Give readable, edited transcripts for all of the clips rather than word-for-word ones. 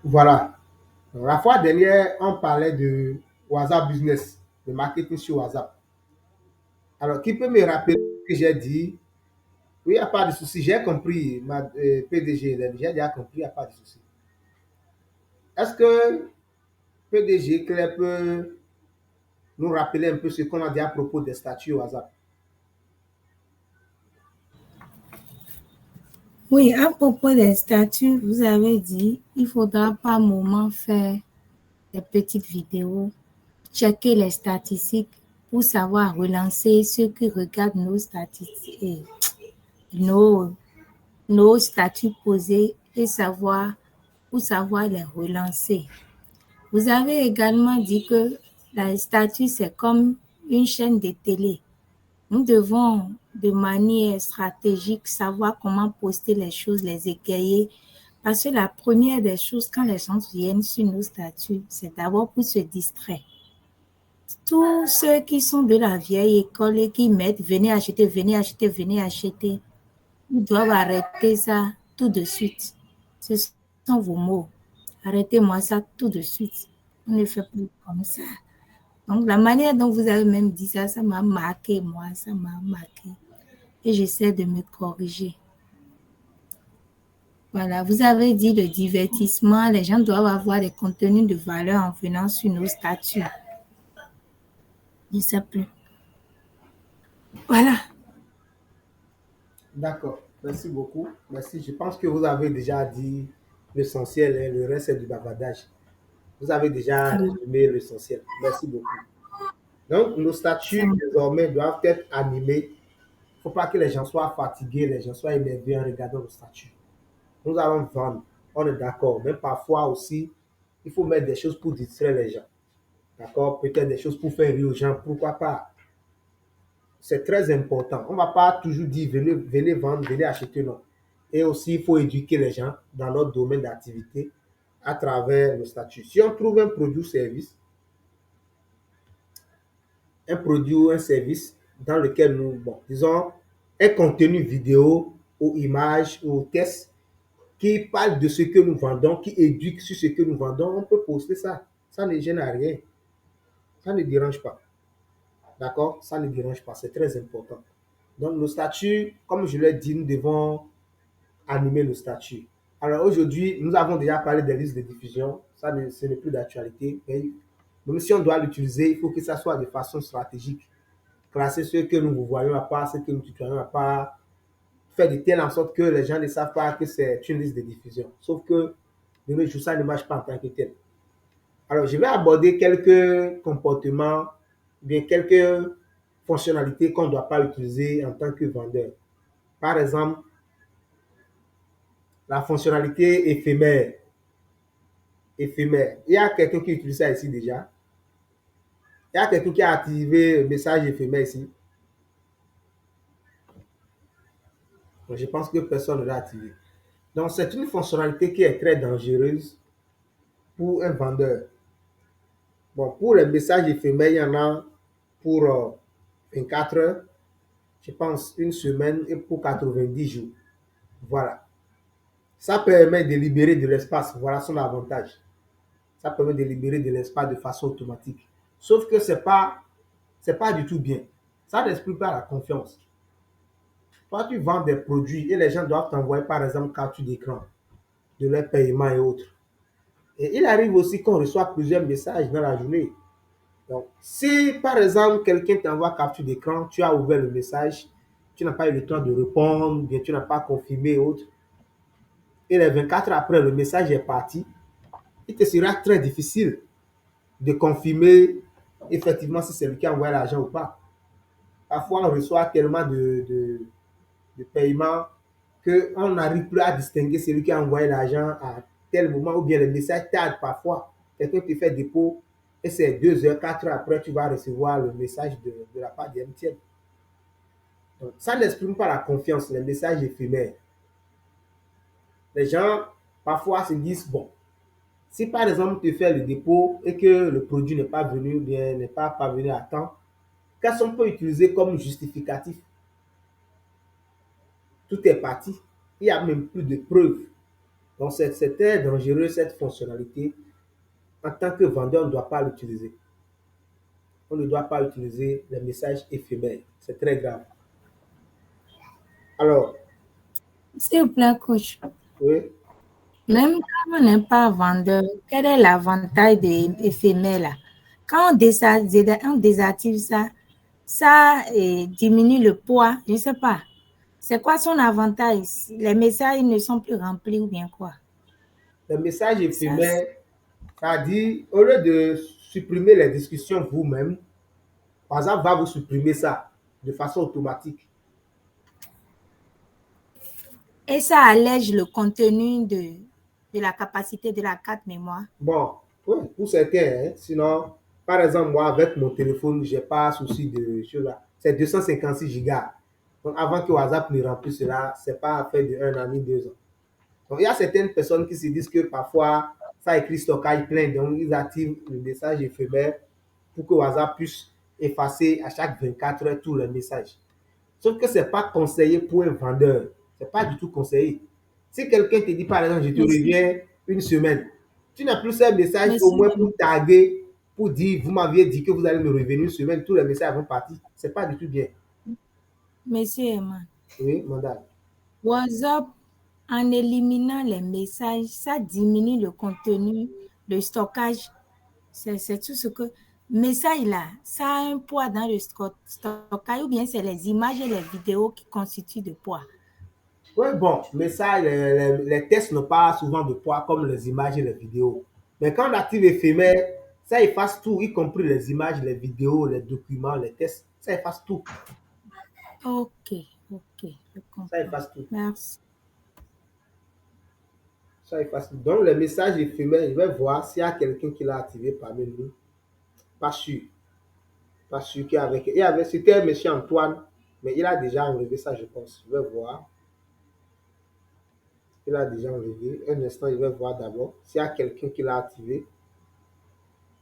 Voilà. Donc, la fois dernière, on parlait de WhatsApp Business, de marketing sur WhatsApp. Alors, qui peut me rappeler ce que j'ai dit? Oui, il n'y a pas de souci. J'ai compris, PDG, j'ai déjà compris, il n'y a pas de souci. Est-ce que PDG Claire peut nous rappeler un peu ce qu'on a dit à propos des statuts WhatsApp? Oui, à propos des statuts, vous avez dit il faudra par moment faire des petites vidéos, checker les statistiques pour savoir relancer ceux qui regardent nos statistiques, nos, nos statuts posés et savoir pour savoir les relancer. Vous avez également dit que la statut, c'est comme une chaîne de télé. Nous devons, de manière stratégique, savoir comment poster les choses, les égayer. Parce que la première des choses, quand les gens viennent sur nos statuts, c'est d'abord pour se distraire. Tous ceux qui sont de la vieille école et qui mettent venez acheter, venez acheter, venez acheter, ils doivent arrêter ça tout de suite. Ce sont vos mots. Arrêtez-moi ça tout de suite. On ne fait plus comme ça. Donc, la manière dont vous avez même dit ça, ça m'a marqué, moi, ça m'a marqué. Et j'essaie de me corriger. Voilà, vous avez dit le divertissement, les gens doivent avoir des contenus de valeur en venant sur nos statuts. Je ne sais plus. Voilà. D'accord. Merci beaucoup. Merci. Je pense que vous avez déjà dit l'essentiel, hein, le reste c'est du bavardage. Vous avez déjà résumé l'essentiel. Merci beaucoup. Donc, nos Ça, statuts désormais doivent être animés. Il ne faut pas que les gens soient fatigués, les gens soient énervés en regardant nos statuts. Nous allons vendre, on est d'accord. Mais parfois aussi, il faut mettre des choses pour distraire les gens. D'accord? Peut-être des choses pour faire rire aux gens. Pourquoi pas? C'est très important. On ne va pas toujours dire venez, venez vendre, venez acheter, non. Et aussi, il faut éduquer les gens dans notre domaine d'activité à travers le statut. Si on trouve un produit ou service, un produit ou un service dans lequel nous, bon, disons, un contenu vidéo ou image ou test qui parle de ce que nous vendons, qui éduque sur ce que nous vendons, on peut poster ça. Ça ne gêne à rien. Ça ne dérange pas. D'accord? Ça ne dérange pas. C'est très important. Donc, le statut, comme je l'ai dit, nous devons animer le statut. Alors, aujourd'hui, nous avons déjà parlé des listes de diffusion. Ça, ce n'est plus d'actualité. Mais même si on doit l'utiliser, il faut que ça soit de façon stratégique. Classer ceux que nous voyons à part, ceux que nous tutoyons à part, faire de telle en sorte que les gens ne savent pas que c'est une liste de diffusion. Sauf que de nos jours, ça ne marche pas en tant que tel. Alors, je vais aborder quelques comportements, bien quelques fonctionnalités qu'on ne doit pas utiliser en tant que vendeur. Par exemple, la fonctionnalité éphémère. Éphémère. Il y a quelqu'un qui utilise ça ici déjà. Il y a quelqu'un qui a activé le message éphémère ici. Donc, je pense que personne ne l'a activé. Donc, c'est une fonctionnalité qui est très dangereuse pour un vendeur. Bon, pour les messages éphémères, il y en a pour 24 heures, je pense une semaine et pour 90 jours. Voilà. Ça permet de libérer de l'espace. Voilà son avantage. Ça permet de libérer de l'espace de façon automatique. Sauf que c'est pas du tout bien. Ça n'explique pas la confiance. Toi, tu vends des produits et les gens doivent t'envoyer, par exemple, capture d'écran de leur paiement et autres. Et il arrive aussi qu'on reçoit plusieurs messages dans la journée. Donc, si par exemple quelqu'un t'envoie capture d'écran, tu as ouvert le message, tu n'as pas eu le temps de répondre, bien tu n'as pas confirmé et autres, et les 24 heures après le message est parti, il te sera très difficile de confirmer effectivement si c'est lui qui a envoyé l'argent ou pas. Parfois, on reçoit tellement de paiements qu'on n'arrive plus à distinguer celui qui a envoyé l'argent à tel moment ou bien le message tarde parfois. Quelqu'un te fait dépôt et c'est 2 heures, 4 heures après, tu vas recevoir le message de la part d'MTN. Donc, ça n'exprime pas la confiance, les messages éphémères. Les gens, parfois, se disent, bon, si par exemple tu fais le dépôt et que le produit n'est pas venu, bien n'est pas parvenu à temps, qu'est-ce qu'on peut utiliser comme justificatif? Tout est parti. Il n'y a même plus de preuves. Donc, c'est très dangereux cette fonctionnalité. En tant que vendeur, on ne doit pas l'utiliser. On ne doit pas utiliser les messages éphémères. C'est très grave. Alors, S'il vous plaît, coach. oui, Même quand on n'est pas vendeur, quel est l'avantage des éphémères là? Quand on désactive ça, ça diminue le poids. Je ne sais pas. C'est quoi son avantage? Les messages ne sont plus remplis ou bien quoi? les messages Ça, éphémères, ça dit, au lieu de supprimer les discussions vous-même, WhatsApp va vous supprimer ça de façon automatique. et ça allège le contenu de la capacité de la carte mémoire. Bon, oui, pour certains, hein. Sinon, par exemple, moi, avec mon téléphone, je n'ai pas souci de choses là. C'est 256 gigas. Donc, avant que WhatsApp ne remplisse cela, ce n'est pas fait de 1 an ni 2 ans. Donc, il y a certaines personnes qui se disent que parfois, ça écrit stockage plein, donc ils activent le message éphémère pour que WhatsApp puisse effacer à chaque 24 heures tous les messages. Sauf que ce n'est pas conseillé pour un vendeur. Ce n'est pas du tout conseillé. Si quelqu'un te dit, par exemple, je te Merci. reviens une semaine, tu n'as plus un message au Merci, moins pour taguer, pour dire, vous m'aviez dit que vous allez me revenir une semaine, tous les messages vont partir. Ce n'est pas du tout bien. Monsieur Emma. Oui, madame. WhatsApp, en éliminant les messages, ça diminue le contenu, le stockage. C'est tout ce que. Message là, ça a un poids dans le stockage ou bien c'est les images et les vidéos qui constituent de poids. Oui, bon, mais ça, les tests n'ont pas souvent de poids comme les images et les vidéos. Mais quand on active éphémère, ça efface tout, y compris les images, les vidéos, les documents, les tests. Ça efface tout. Ok, ok, je Ça comprends. efface tout. Merci. Ça efface tout. Donc, les messages éphémères, je vais voir s'il y a quelqu'un qui l'a activé parmi nous. Pas sûr. Pas sûr qu'il y avait. C'était un monsieur Antoine, mais il a déjà enlevé ça, je pense. Je vais voir. Il a déjà enlevé. Un instant, je vais voir d'abord s'il y a quelqu'un qui l'a activé.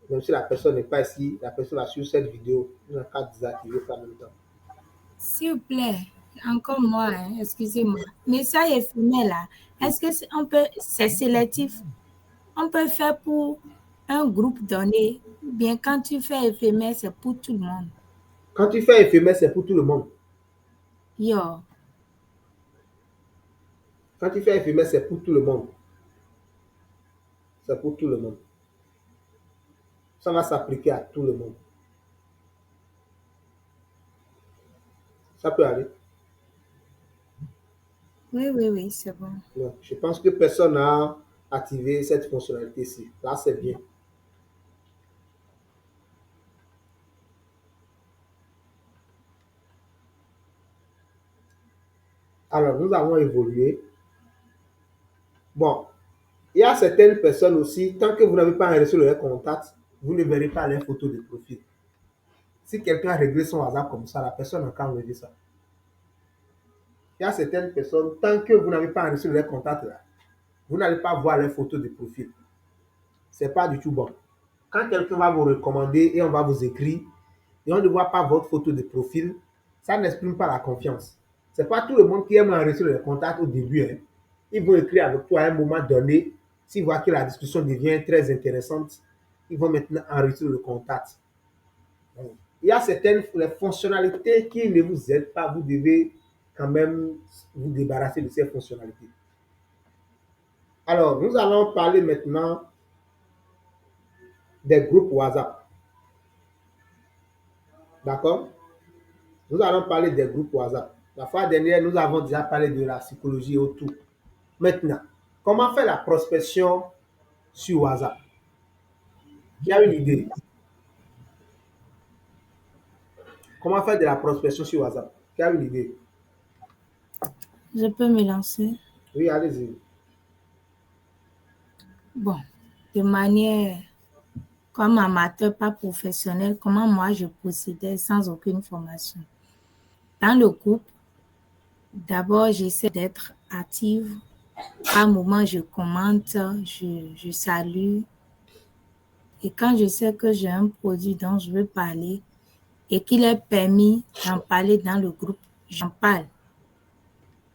Même si la personne n'est pas ici, la personne a sur cette vidéo. Il n'a qu'à désactiver ça en même temps. S'il vous plaît, encore moi, hein, excusez-moi. Message éphémère là, est-ce que c'est sélectif? On peut faire pour un groupe donné, ou bien quand tu fais éphémère, c'est pour tout le monde. Quand tu fais éphémère, c'est pour tout le monde. Yo, Quand tu fais éphémère, c'est pour tout le monde. C'est pour tout le monde. Ça va s'appliquer à tout le monde. Ça peut aller. oui, c'est bon. Non, je pense que personne n'a activé cette fonctionnalité-ci. Là, c'est bien. Alors, nous avons évolué. Bon, il y a certaines personnes aussi, tant que vous n'avez pas enregistré leur contact, vous ne verrez pas les photos de profil. Si quelqu'un a réglé son hasard comme ça, la personne n'a qu'à enlever ça. Il y a certaines personnes, tant que vous n'avez pas enregistré leur contact là, vous n'allez pas voir les photos de profil. Ce n'est pas du tout bon. Quand quelqu'un va vous recommander et on va vous écrire et on ne voit pas votre photo de profil, ça n'exprime pas la confiance. Ce n'est pas tout le monde qui aime enregistrer les contacts au début. Hein. Ils vont écrire avec toi à un moment donné. S'ils voient que la discussion devient très intéressante, ils vont maintenant enregistrer le contact. Il y a certaines les fonctionnalités qui ne vous aident pas. Vous devez quand même vous débarrasser de ces fonctionnalités. Alors, nous allons parler maintenant des groupes WhatsApp. D'accord? Nous allons parler des groupes WhatsApp. La fois dernière, nous avons déjà parlé de la psychologie autour. Maintenant, comment faire la prospection sur WhatsApp? Qui a une idée? Comment faire de la prospection sur WhatsApp? Qui a une idée? Je peux me lancer. Oui, allez-y. Bon, de manière comme amateur, pas professionnel, comment moi je procédais sans aucune formation. Dans le groupe, d'abord, j'essaie d'être active. Par moment, je commente, je salue. Et quand je sais que j'ai un produit dont je veux parler et qu'il est permis d'en parler dans le groupe, j'en parle.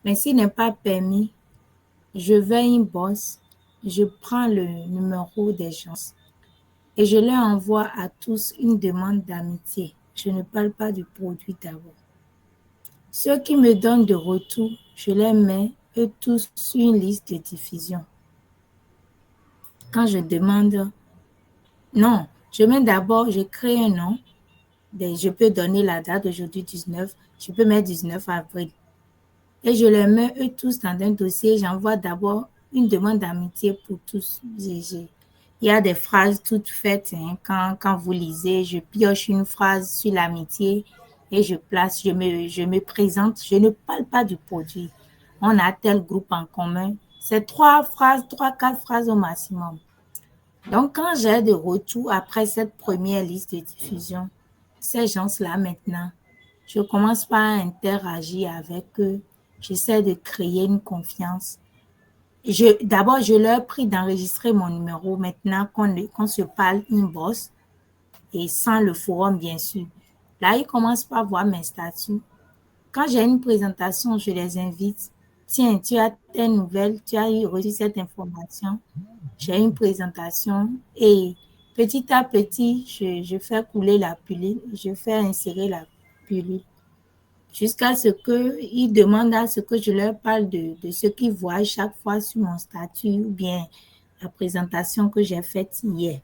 Mais s'il n'est pas permis, je vais inbox, je prends le numéro des gens et je leur envoie à tous une demande d'amitié. Je ne parle pas du produit d'abord. Ceux qui me donnent de retour, je les mets eux tous sur une liste de diffusion. Quand je demande, non, je mets d'abord, je crée un nom. Je peux donner la date d'aujourd'hui 19, je peux mettre 19 avril. Et je les mets eux tous dans un dossier. J'envoie d'abord une demande d'amitié pour tous. Il y a des phrases toutes faites. Hein, quand vous lisez, je pioche une phrase sur l'amitié et je place, je me présente. Je ne parle pas du produit. On a tel groupe en commun. C'est 4 phrases au maximum. Donc, quand j'ai de retour après cette première liste de diffusion, ces gens-là maintenant, je commence par interagir avec eux. J'essaie de créer une confiance. D'abord, je leur prie d'enregistrer mon numéro maintenant qu'on se parle inbox et sans le forum, bien sûr. Là, ils commencent par voir mes statuts. Quand j'ai une présentation, je les invite. Tiens, tu as telle nouvelle, tu as reçu cette information. J'ai une présentation et petit à petit, je fais couler la pilule, je fais insérer la pilule jusqu'à ce qu'ils demandent à ce que je leur parle de ce qu'ils voient chaque fois sur mon statut ou bien la présentation que j'ai faite hier.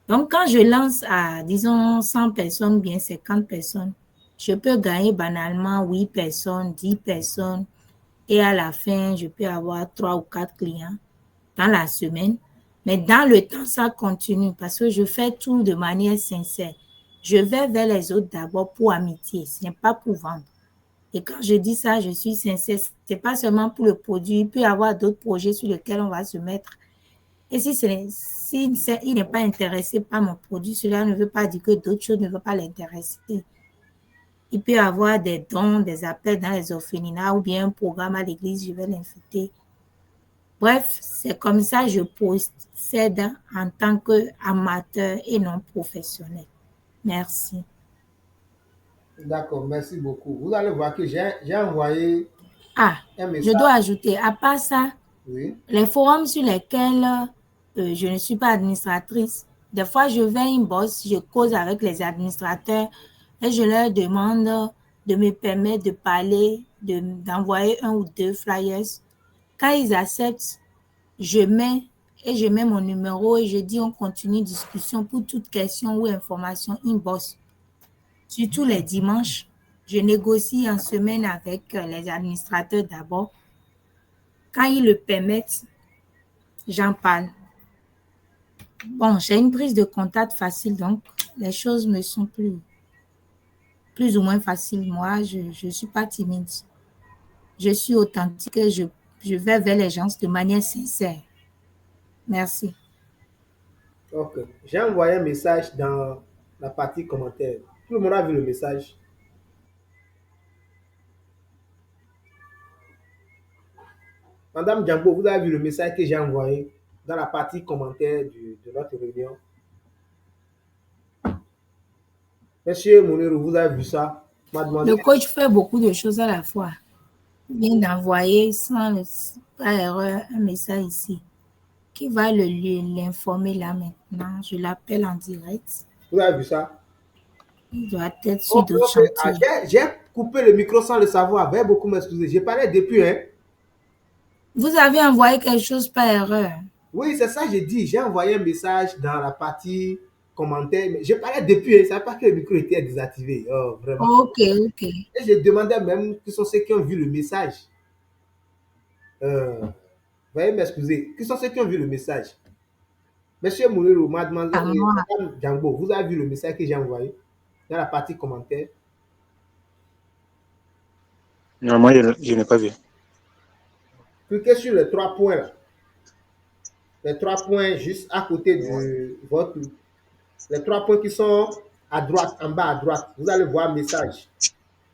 Donc, quand je lance à, disons, 100 personnes, bien 50 personnes, je peux gagner banalement 8 personnes, 10 personnes et à la fin, je peux avoir 3 ou 4 clients dans la semaine. Mais dans le temps, ça continue parce que je fais tout de manière sincère. Je vais vers les autres d'abord pour amitié, ce n'est pas pour vendre. Et quand je dis ça, je suis sincère. Ce n'est pas seulement pour le produit. Il peut y avoir d'autres projets sur lesquels on va se mettre. Et si il n'est pas intéressé par mon produit, cela ne veut pas dire que d'autres choses ne vont pas l'intéresser. Il peut y avoir des dons, des appels dans les orphelinats ou bien un programme à l'église, je vais l'inviter. Bref, c'est comme ça que je procède en tant qu'amateur et non professionnel. Merci. D'accord, merci beaucoup. Vous allez voir que j'ai envoyé Ah, un je message. dois ajouter, à part ça, Oui. les forums sur lesquels je ne suis pas administratrice, des fois je vais inbox, je cause avec les administrateurs et je leur demande de me permettre de parler, d'envoyer un ou deux flyers. Quand ils acceptent, je mets mon numéro et je dis on continue discussion pour toute question ou information inbox. Surtout les dimanches, je négocie en semaine avec les administrateurs d'abord. Quand ils le permettent, j'en parle. Bon, j'ai une prise de contact facile, donc les choses me sont plus ou moins faciles. Moi, je ne suis pas timide. Je suis authentique et je vais vers les gens de manière sincère. Merci. Ok. J'ai envoyé un message dans la partie commentaire. Tout le monde a vu le message. Madame Django, vous avez vu le message que j'ai envoyé dans la partie commentaire de notre réunion. Monsieur Mounirou, vous avez vu ça? Le Mademoiselle. coach fait beaucoup de choses à la fois. Il vient d'envoyer par erreur un message ici. Qui va l'informer là maintenant? Je l'appelle en direct. Vous avez vu ça? Il doit être sur Ok, d'autres ok. Ah, chantiers. j'ai coupé le micro sans le savoir. Veuillez beaucoup m'excuser. J'ai parlé depuis, hein? Vous avez envoyé quelque chose par erreur. Oui, c'est ça que j'ai dit. J'ai envoyé un message dans la partie commentaire. Mais je parlais depuis, hein. Je ne savais pas que le micro était désactivé. Oh, vraiment. Ok, ok. Et je demandais même qui sont ceux qui ont vu le message. Euh, Veuillez m'excuser. Qui sont ceux qui ont vu le message? Monsieur Moulero, À mademoiselle, moi. madame Django, vous avez vu le message que j'ai envoyé dans la partie commentaire? Non, moi, je n'ai pas vu. Cliquez sur les 3 points là. Les 3 points juste à côté de votre. Les 3 points qui sont à droite, en bas à droite. Vous allez voir message.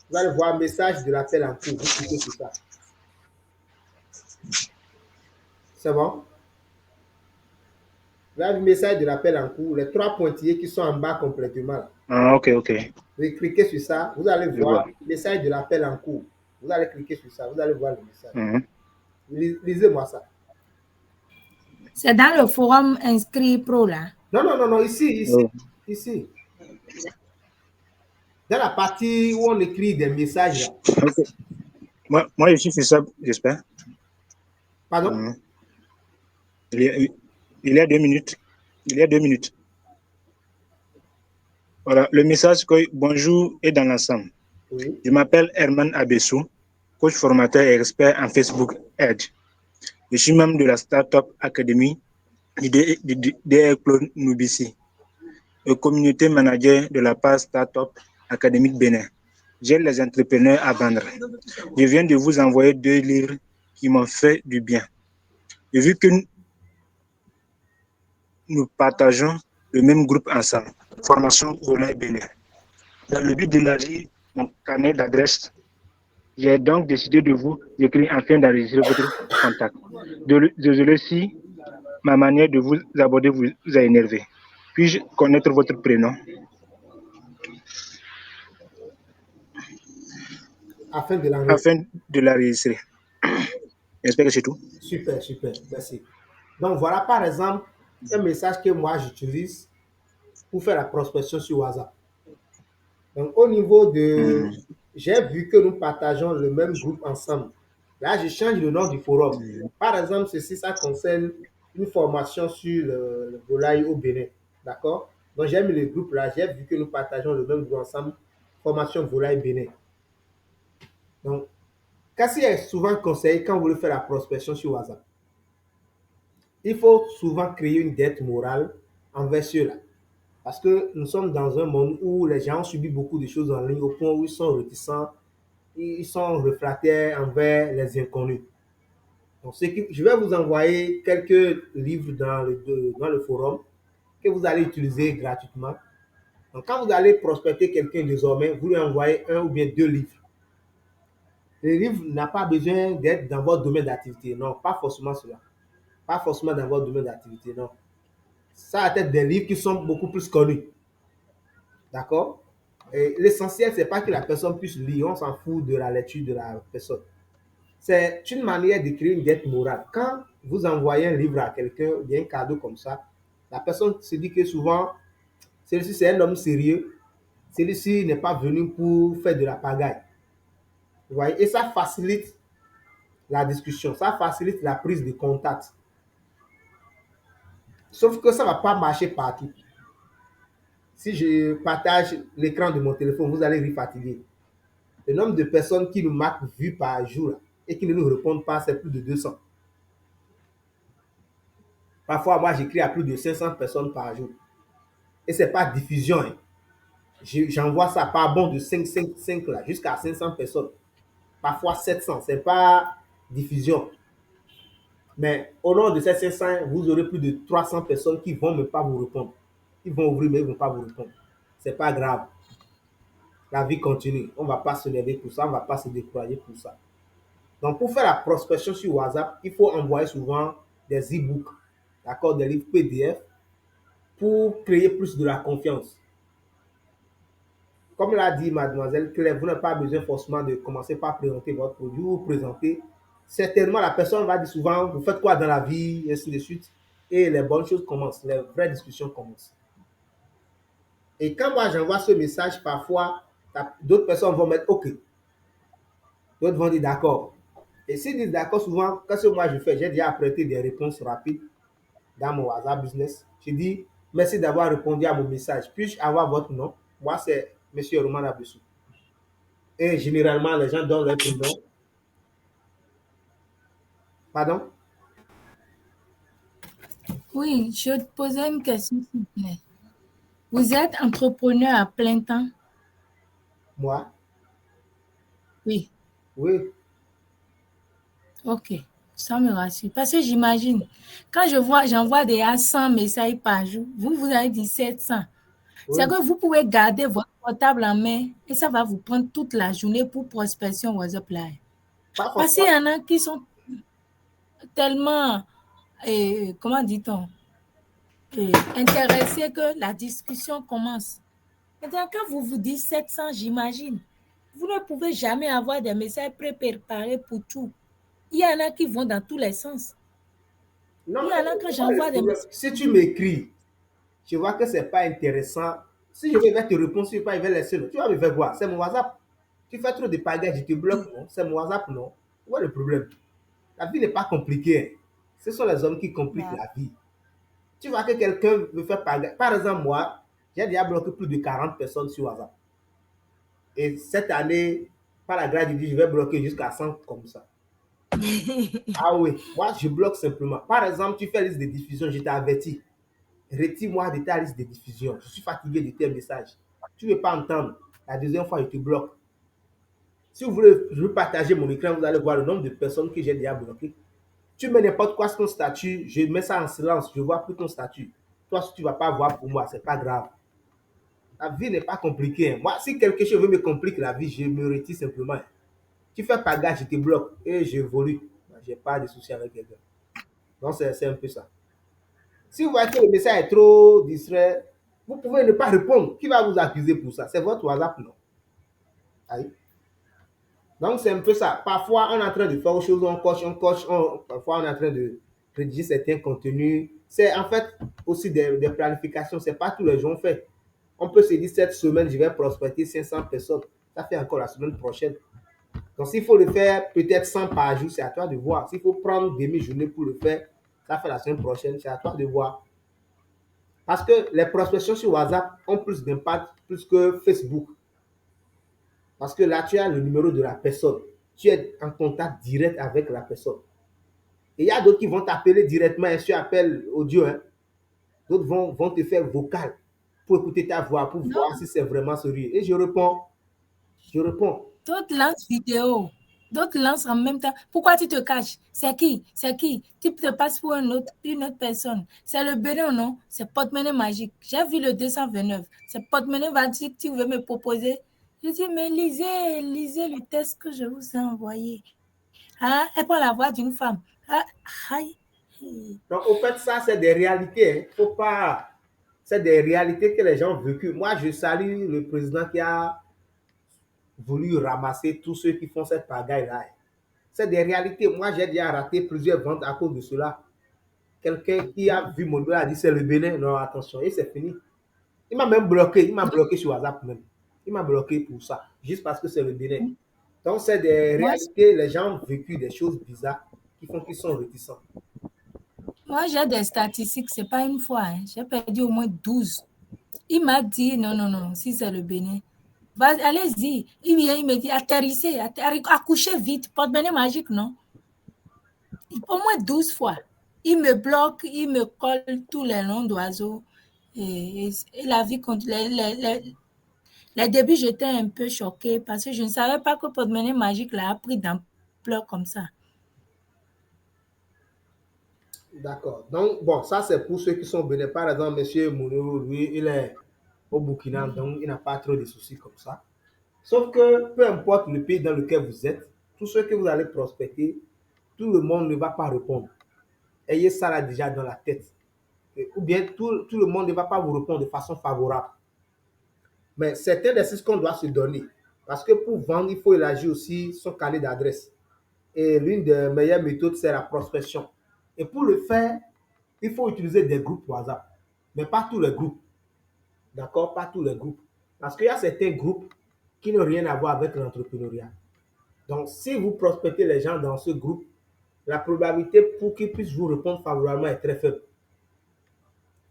Vous allez voir message de l'appel en cours. Vous cliquez sur ça. C'est bon? Vous avez le message de l'appel en cours. Les 3 pointillés qui sont en bas complètement. Ah, ok, ok. Vous cliquez sur ça. Vous allez Je vois. voir message de l'appel en cours. Vous allez cliquer sur ça. Vous allez voir le message. Mhm. Lisez-moi ça. C'est dans le forum inscrit pro là. Non, ici. Oh. Ici. Dans la partie où on écrit des messages là. Ok. Moi, je suis sur ça, j'espère. Pardon? Il y a 2 minutes. Il y a 2 minutes. Voilà, le message que bonjour est dans l'ensemble. Oui. Je m'appelle Herman Abessou, coach formateur et expert en Facebook Edge. Je suis membre de la Startup Academy DR Clone Nubici, et communauté manager de la page Startup Académique Bénin. J'aide les entrepreneurs à vendre. Je viens de vous envoyer 2 livres qui m'ont fait du bien. Et vu que nous partageons le même groupe ensemble, Formation Volaille Bénin. Dans le but d'élargir mon carnet d'adresses, j'ai donc décidé de vous écrire afin d'enregistrer votre contact. Désolé si ma manière de vous aborder vous a énervé. Puis-je connaître votre prénom? Afin de l'enregistrer. Afin de l'enregistrer. J'espère que c'est tout. Super, merci. Donc voilà par exemple un message que moi j'utilise pour faire la prospection sur WhatsApp. Donc au niveau de... J'ai vu que nous partageons le même groupe ensemble. Là, je change le nom du forum. Par exemple, ceci, ça concerne une formation sur le volaille au Bénin. D'accord? Donc j'ai mis le groupe là, j'ai vu que nous partageons le même groupe ensemble, formation volaille Bénin. Donc, qu'est-ce qui est souvent conseillé quand vous voulez faire la prospection sur WhatsApp? Il faut souvent créer une dette morale envers ceux-là. Parce que nous sommes dans un monde où les gens subissent beaucoup de choses en ligne au point où ils sont réticents, ils sont réfractaires envers les inconnus. Donc, je vais vous envoyer quelques livres dans le forum que vous allez utiliser gratuitement. Donc, quand vous allez prospecter quelqu'un désormais, vous lui envoyez 1 ou bien 2 livres. Le livre n'a pas besoin d'être dans votre domaine d'activité. Non, pas forcément cela. Pas forcément dans votre domaine d'activité, non. Ça va être des livres qui sont beaucoup plus connus. D'accord? Et l'essentiel, ce n'est pas que la personne puisse lire. On s'en fout de la lecture de la personne. C'est une manière de créer une dette morale. Quand vous envoyez un livre à quelqu'un, bien un cadeau comme ça, la personne se dit que souvent, celui-ci c'est un homme sérieux. Celui-ci n'est pas venu pour faire de la pagaille. Vous voyez? Et ça facilite la discussion. Ça facilite la prise de contact. Sauf que ça ne va pas marcher partout. Si je partage l'écran de mon téléphone, vous allez vous fatiguer. Le nombre de personnes qui nous marquent vues par jour et qui ne nous répondent pas, c'est plus de 200. Parfois, moi, j'écris à plus de 500 personnes par jour. Et ce n'est pas diffusion. Hein. J'envoie ça par bon de 5 là, jusqu'à 500 personnes. Parfois 700. Ce n'est pas diffusion. Mais au long de ces 500, vous aurez plus de 300 personnes qui ne vont même pas vous répondre. Ils vont ouvrir, mais ils ne vont pas vous répondre. Ce n'est pas grave. La vie continue. On ne va pas se lever pour ça. On ne va pas se décourager pour ça. Donc, pour faire la prospection sur WhatsApp, il faut envoyer souvent des e-books, d'accord, des livres PDF pour créer plus de la confiance. Comme l'a dit mademoiselle Claire, vous n'avez pas besoin forcément de commencer par présenter votre produit ou présenter. Certainement, la personne va dire souvent, vous faites quoi dans la vie, et ainsi de suite. Et les bonnes choses commencent, les vraies discussions commencent. Et quand moi j'envoie ce message, parfois, d'autres personnes vont mettre OK. D'autres vont dire d'accord. Et s'ils disent d'accord, souvent, quand ce que moi je fais, j'ai déjà apprêté des réponses rapides dans mon WhatsApp business. Je dis merci d'avoir répondu à mon message. Puis-je avoir votre nom? Moi, c'est M. Roman Abessou. Et généralement, les gens donnent leur prénom. Pardon? Oui, je te posais une question, s'il vous plaît. Vous êtes entrepreneur à plein temps? Moi? Oui. Oui. Ok, ça me rassure. Parce que j'imagine, quand j'envoie déjà 100 messages par jour, vous avez dit 700. Oui. C'est que vous pouvez garder votre portable en main et ça va vous prendre toute la journée pour prospection WhatsApp Live. Parce qu'il y en a qui sont tellement, comment dit-on, intéressés que la discussion commence. Maintenant, quand vous vous dites 700, j'imagine, vous ne pouvez jamais avoir des messages préparés pour tout. Il y en a qui vont dans tous les sens. Non, Il y mais en a quand c'est pas le j'envoie des problème. messages. Si tu m'écris, tu vois que c'est pas intéressant. Si je vais te répondre, si je vais laisser, tu vas me faire voir. C'est mon WhatsApp. Tu fais trop de pagaille, je te bloque, non? C'est mon WhatsApp, non? Où est le problème? La vie n'est pas compliquée. Ce sont les hommes qui compliquent Bah, la vie. Tu vois que quelqu'un veut faire pagaille. Par exemple, moi, j'ai déjà bloqué plus de 40 personnes sur WhatsApp. Et cette année, par la grâce de Dieu, je vais bloquer jusqu'à 100 comme ça. Ah oui, moi, je bloque simplement. Par exemple, tu fais liste de diffusion, je t'ai averti. Retire-moi de ta liste de diffusion. Je suis fatigué de tes messages. Tu ne veux pas entendre. La deuxième fois, je te bloque. Si vous voulez, je veux partager mon écran, vous allez voir le nombre de personnes que j'ai déjà bloquées. Tu mets n'importe quoi sur ton statut, je mets ça en silence, je ne vois plus ton statut. Toi, si tu ne vas pas voir pour moi, ce n'est pas grave. La vie n'est pas compliquée. Hein. Moi, si quelque chose veut me compliquer la vie, je me retire simplement. Hein. Tu fais pas gaffe, je te bloque et j'évolue. Je n'ai pas de souci avec quelqu'un. Donc, c'est un peu ça. Si vous voyez que le message est trop distrait, vous pouvez ne pas répondre. Qui va vous accuser pour ça? C'est votre WhatsApp, non? Aïe. Donc, c'est un peu ça. Parfois, on est en train de faire autre chose, on coche, parfois, on est en train de rédiger certains contenus. C'est en fait aussi des planifications. Ce n'est pas tous les jours fait. On peut se dire, cette semaine, je vais prospecter 500 personnes. Ça fait encore la semaine prochaine. Donc, s'il faut le faire peut-être 100 par jour, c'est à toi de voir. S'il faut prendre demi-journée pour le faire, ça fait la semaine prochaine, c'est à toi de voir. Parce que les prospections sur WhatsApp ont plus d'impact plus que Facebook. Parce que là, tu as le numéro de la personne. Tu es en contact direct avec la personne. Et il y a d'autres qui vont t'appeler directement sur appel audio. Hein. D'autres vont te faire vocal pour écouter ta voix, pour non, voir si c'est vraiment sérieux. Et je réponds. Je réponds. d'autres lancent vidéo. D'autres lancent en même temps. Pourquoi tu te caches? C'est qui? C'est qui? Tu te passes pour une autre personne. C'est le Bénin, non? C'est porte-monnaie magique. J'ai vu le 229. C'est porte-monnaie magique. Tu veux me proposer? Je dis, mais lisez le test que je vous ai envoyé. Ah, elle prend la voix d'une femme. Ah, aïe. Donc, au fait, ça, c'est des réalités. Hein. Faut pas... C'est des réalités que les gens ont vécues. Moi, je salue le président qui a voulu ramasser tous ceux qui font cette pagaille-là. Hein. C'est des réalités. Moi, j'ai déjà raté plusieurs ventes à cause de cela. Quelqu'un qui a vu mon doigt a dit c'est le Bénin. Non, attention, et c'est fini. Il m'a même bloqué. Il m'a bloqué sur WhatsApp même. Il m'a bloqué pour ça, juste parce que c'est le Bénin. Donc, c'est des Moi, réalités. Les gens ont vécu des choses bizarres qui font qu'ils sont réticents. moi j'ai des statistiques. Ce n'est pas une fois. Hein. J'ai perdu au moins 12. Il m'a dit, non, non, non, si c'est le Bénin. Allez-y. Il vient, il me dit, atterrissez, accouchez vite. Porte-monnaie magique, non? Au moins 12 fois. Il me bloque, il me colle tous les noms d'oiseaux. Et la vie continue. Les débuts, j'étais un peu choquée parce que je ne savais pas que porte-monnaie magique là, a pris d'ampleur comme ça. D'accord. Donc, bon, ça, c'est pour ceux qui sont bénis. Par exemple, M. Mounou, lui, il est au Burkina, donc il n'a pas trop de soucis comme ça. Sauf que, peu importe le pays dans lequel vous êtes, tous ceux que vous allez prospecter, tout le monde ne va pas répondre. Ayez ça là déjà dans la tête. Ou bien tout le monde ne va pas vous répondre de façon favorable. Mais c'est un exercice qu'on doit se donner. Parce que pour vendre, il faut élargir aussi son carnet d'adresse. Et l'une des meilleures méthodes, c'est la prospection. Et pour le faire, il faut utiliser des groupes WhatsApp. Mais pas tous les groupes. D'accord? Pas tous les groupes. Parce qu'il y a certains groupes qui n'ont rien à voir avec l'entrepreneuriat. Donc, si vous prospectez les gens dans ce groupe, la probabilité pour qu'ils puissent vous répondre favorablement est très faible.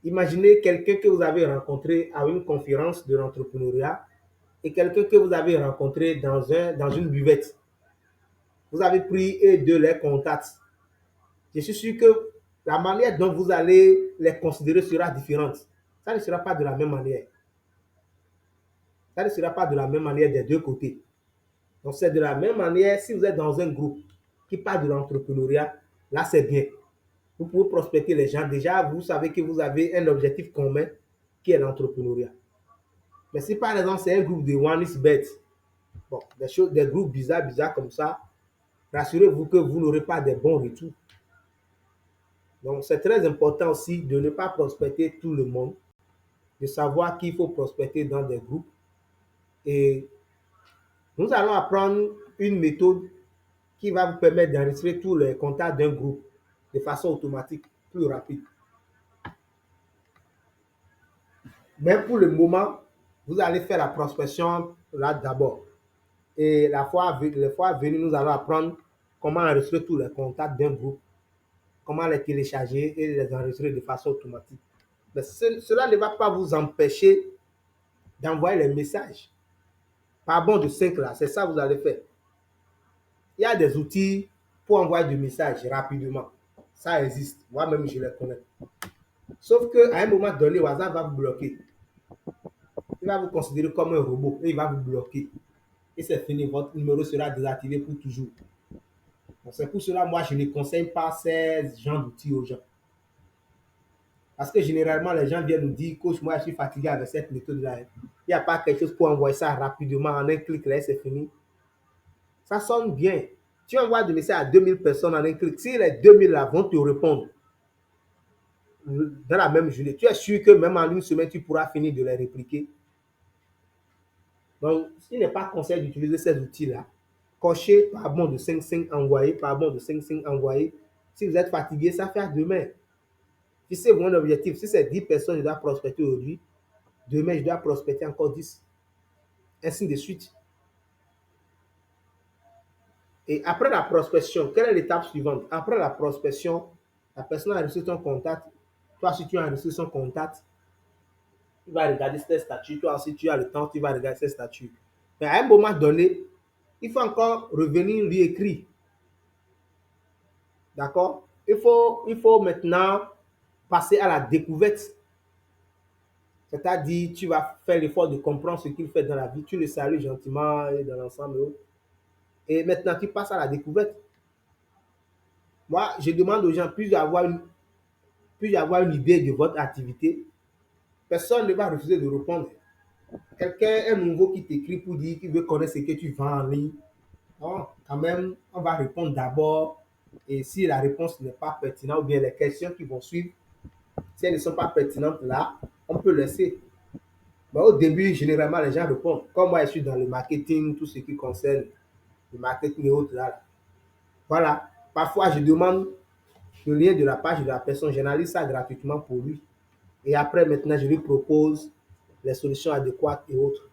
Imaginez quelqu'un que vous avez rencontré à une conférence de l'entrepreneuriat et quelqu'un que vous avez rencontré dans une buvette. Vous avez pris et de les contacts. Je suis sûr que la manière dont vous allez les considérer sera différente. Ça ne sera pas de la même manière. Ça ne sera pas de la même manière des deux côtés. Donc, c'est de la même manière si vous êtes dans un groupe qui parle de l'entrepreneuriat, là, c'est bien. Vous pouvez prospecter les gens. Déjà, vous savez que vous avez un objectif commun qui est l'entrepreneuriat. Mais si par exemple, c'est un groupe de one is bet, bon, des groupes bizarres comme ça, rassurez-vous que vous n'aurez pas de bons retours. Donc, c'est très important aussi de ne pas prospecter tout le monde, de savoir qu'il faut prospecter dans des groupes. Et nous allons apprendre une méthode qui va vous permettre d'enregistrer tous les contacts d'un groupe de façon automatique, plus rapide. Mais pour le moment, vous allez faire la prospection là d'abord. Et les fois à venir, nous allons apprendre comment enregistrer tous les contacts d'un groupe, comment les télécharger et les enregistrer de façon automatique. Mais cela ne va pas vous empêcher d'envoyer les messages. Par bond de 5 là, c'est ça que vous allez faire. Il y a des outils pour envoyer des messages rapidement. Ça existe. Moi-même, je les connais. Sauf qu'à un moment donné, WhatsApp va vous bloquer. Il va vous considérer comme un robot et il va vous bloquer. Et c'est fini, votre numéro sera désactivé pour toujours. C'est pour cela, moi, je ne conseille pas ces genres d'outils aux gens. Parce que généralement, les gens viennent nous dire, coach, moi, je suis fatigué avec cette méthode-là. Il n'y a pas quelque chose pour envoyer ça rapidement en un clic, là, c'est fini. Ça sonne bien. Tu envoies des messages à 2000 personnes en un clic. Si les 2000 là vont te répondre dans la même journée, tu es sûr que même en une semaine, tu pourras finir de les répliquer. Donc, il n'est pas conseillé d'utiliser ces outils-là. Cochez par bond de 5 envoyés, par bond de 5 envoyés. Si vous êtes fatigué, ça fait à demain. Si c'est mon objectif, si c'est 10 personnes, je dois prospecter aujourd'hui, demain, je dois prospecter encore 10. Ainsi de suite. Et après la prospection, quelle est l'étape suivante? Après la prospection, la personne a reçu ton contact. Toi, si tu as reçu son contact, tu vas regarder ses statuts. Toi, si tu as le temps, tu vas regarder ses statuts. Mais à un moment donné, il faut encore revenir lui écrire. D'accord? Il faut maintenant passer à la découverte. C'est-à-dire, tu vas faire l'effort de comprendre ce qu'il fait dans la vie. Tu le salues gentiment et dans l'ensemble. Et maintenant, tu passes à la découverte. Moi, je demande aux gens, puis-je avoir une idée de votre activité? Personne ne va refuser de répondre. Quelqu'un, un nouveau qui t'écrit pour dire qu'il veut connaître ce que tu vends en ligne. Non, quand même, on va répondre d'abord. Et si la réponse n'est pas pertinente, ou bien les questions qui vont suivre, si elles ne sont pas pertinentes là, on peut laisser. Mais au début, généralement, les gens répondent. Comme moi, je suis dans le marketing, tout ce qui concerne le marketing et autres là. Voilà. Parfois, je demande le lien de la page de la personne, j'analyse ça gratuitement pour lui. Et après, maintenant, je lui propose les solutions adéquates et autres.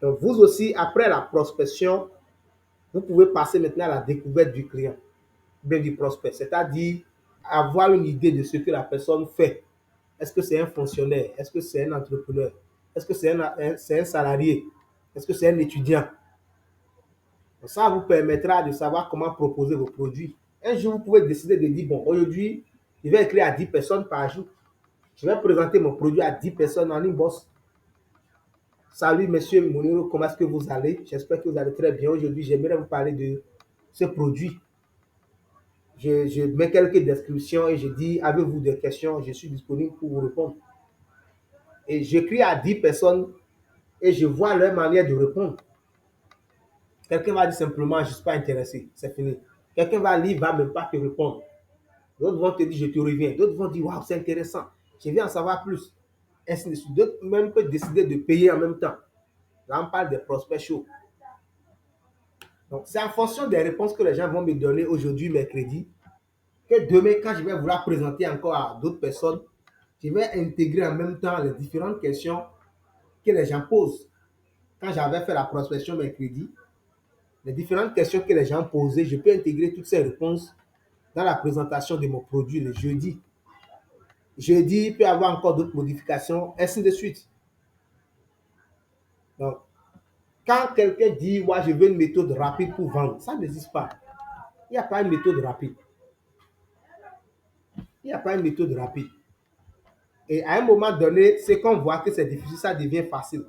Donc, vous aussi, après la prospection, vous pouvez passer maintenant à la découverte du client, bien du prospect, c'est-à-dire avoir une idée de ce que la personne fait. Est-ce que c'est un fonctionnaire? Est-ce que c'est un entrepreneur? Est-ce que c'est un salarié? Est-ce que c'est un étudiant? Donc, ça vous permettra de savoir comment proposer vos produits. Un jour, vous pouvez décider de dire, bon, aujourd'hui, je vais écrire à 10 personnes par jour. Je vais présenter mon produit à 10 personnes en inbox. Salut, monsieur Moniro, comment est-ce que vous allez? J'espère que vous allez très bien. Aujourd'hui, j'aimerais vous parler de ce produit. Je mets quelques descriptions et je dis, avez-vous des questions? Je suis disponible pour vous répondre. Et j'écris à 10 personnes et je vois leur manière de répondre. Quelqu'un va dire simplement, je ne suis pas intéressé. C'est fini. Quelqu'un va lire, va même pas te répondre. D'autres vont te dire, je te reviens. D'autres vont dire, waouh, c'est intéressant. Je viens en savoir plus. Ainsi de suite. D'autres même peuvent décider de payer en même temps. Là, on parle des prospects chauds. Donc, c'est en fonction des réponses que les gens vont me donner aujourd'hui, mercredi, que demain, quand je vais vouloir présenter encore à d'autres personnes, je vais intégrer en même temps les différentes questions que les gens posent. Quand j'avais fait la prospection mercredi, les différentes questions que les gens posaient, je peux intégrer toutes ces réponses dans la présentation de mon produit le jeudi. Jeudi, il peut y avoir encore d'autres modifications, ainsi de suite. Donc, quand quelqu'un dit, moi, je veux une méthode rapide pour vendre, ça n'existe pas. Il n'y a pas une méthode rapide. Il n'y a pas une méthode rapide. Et à un moment donné, c'est qu'on voit que c'est difficile, ça devient facile.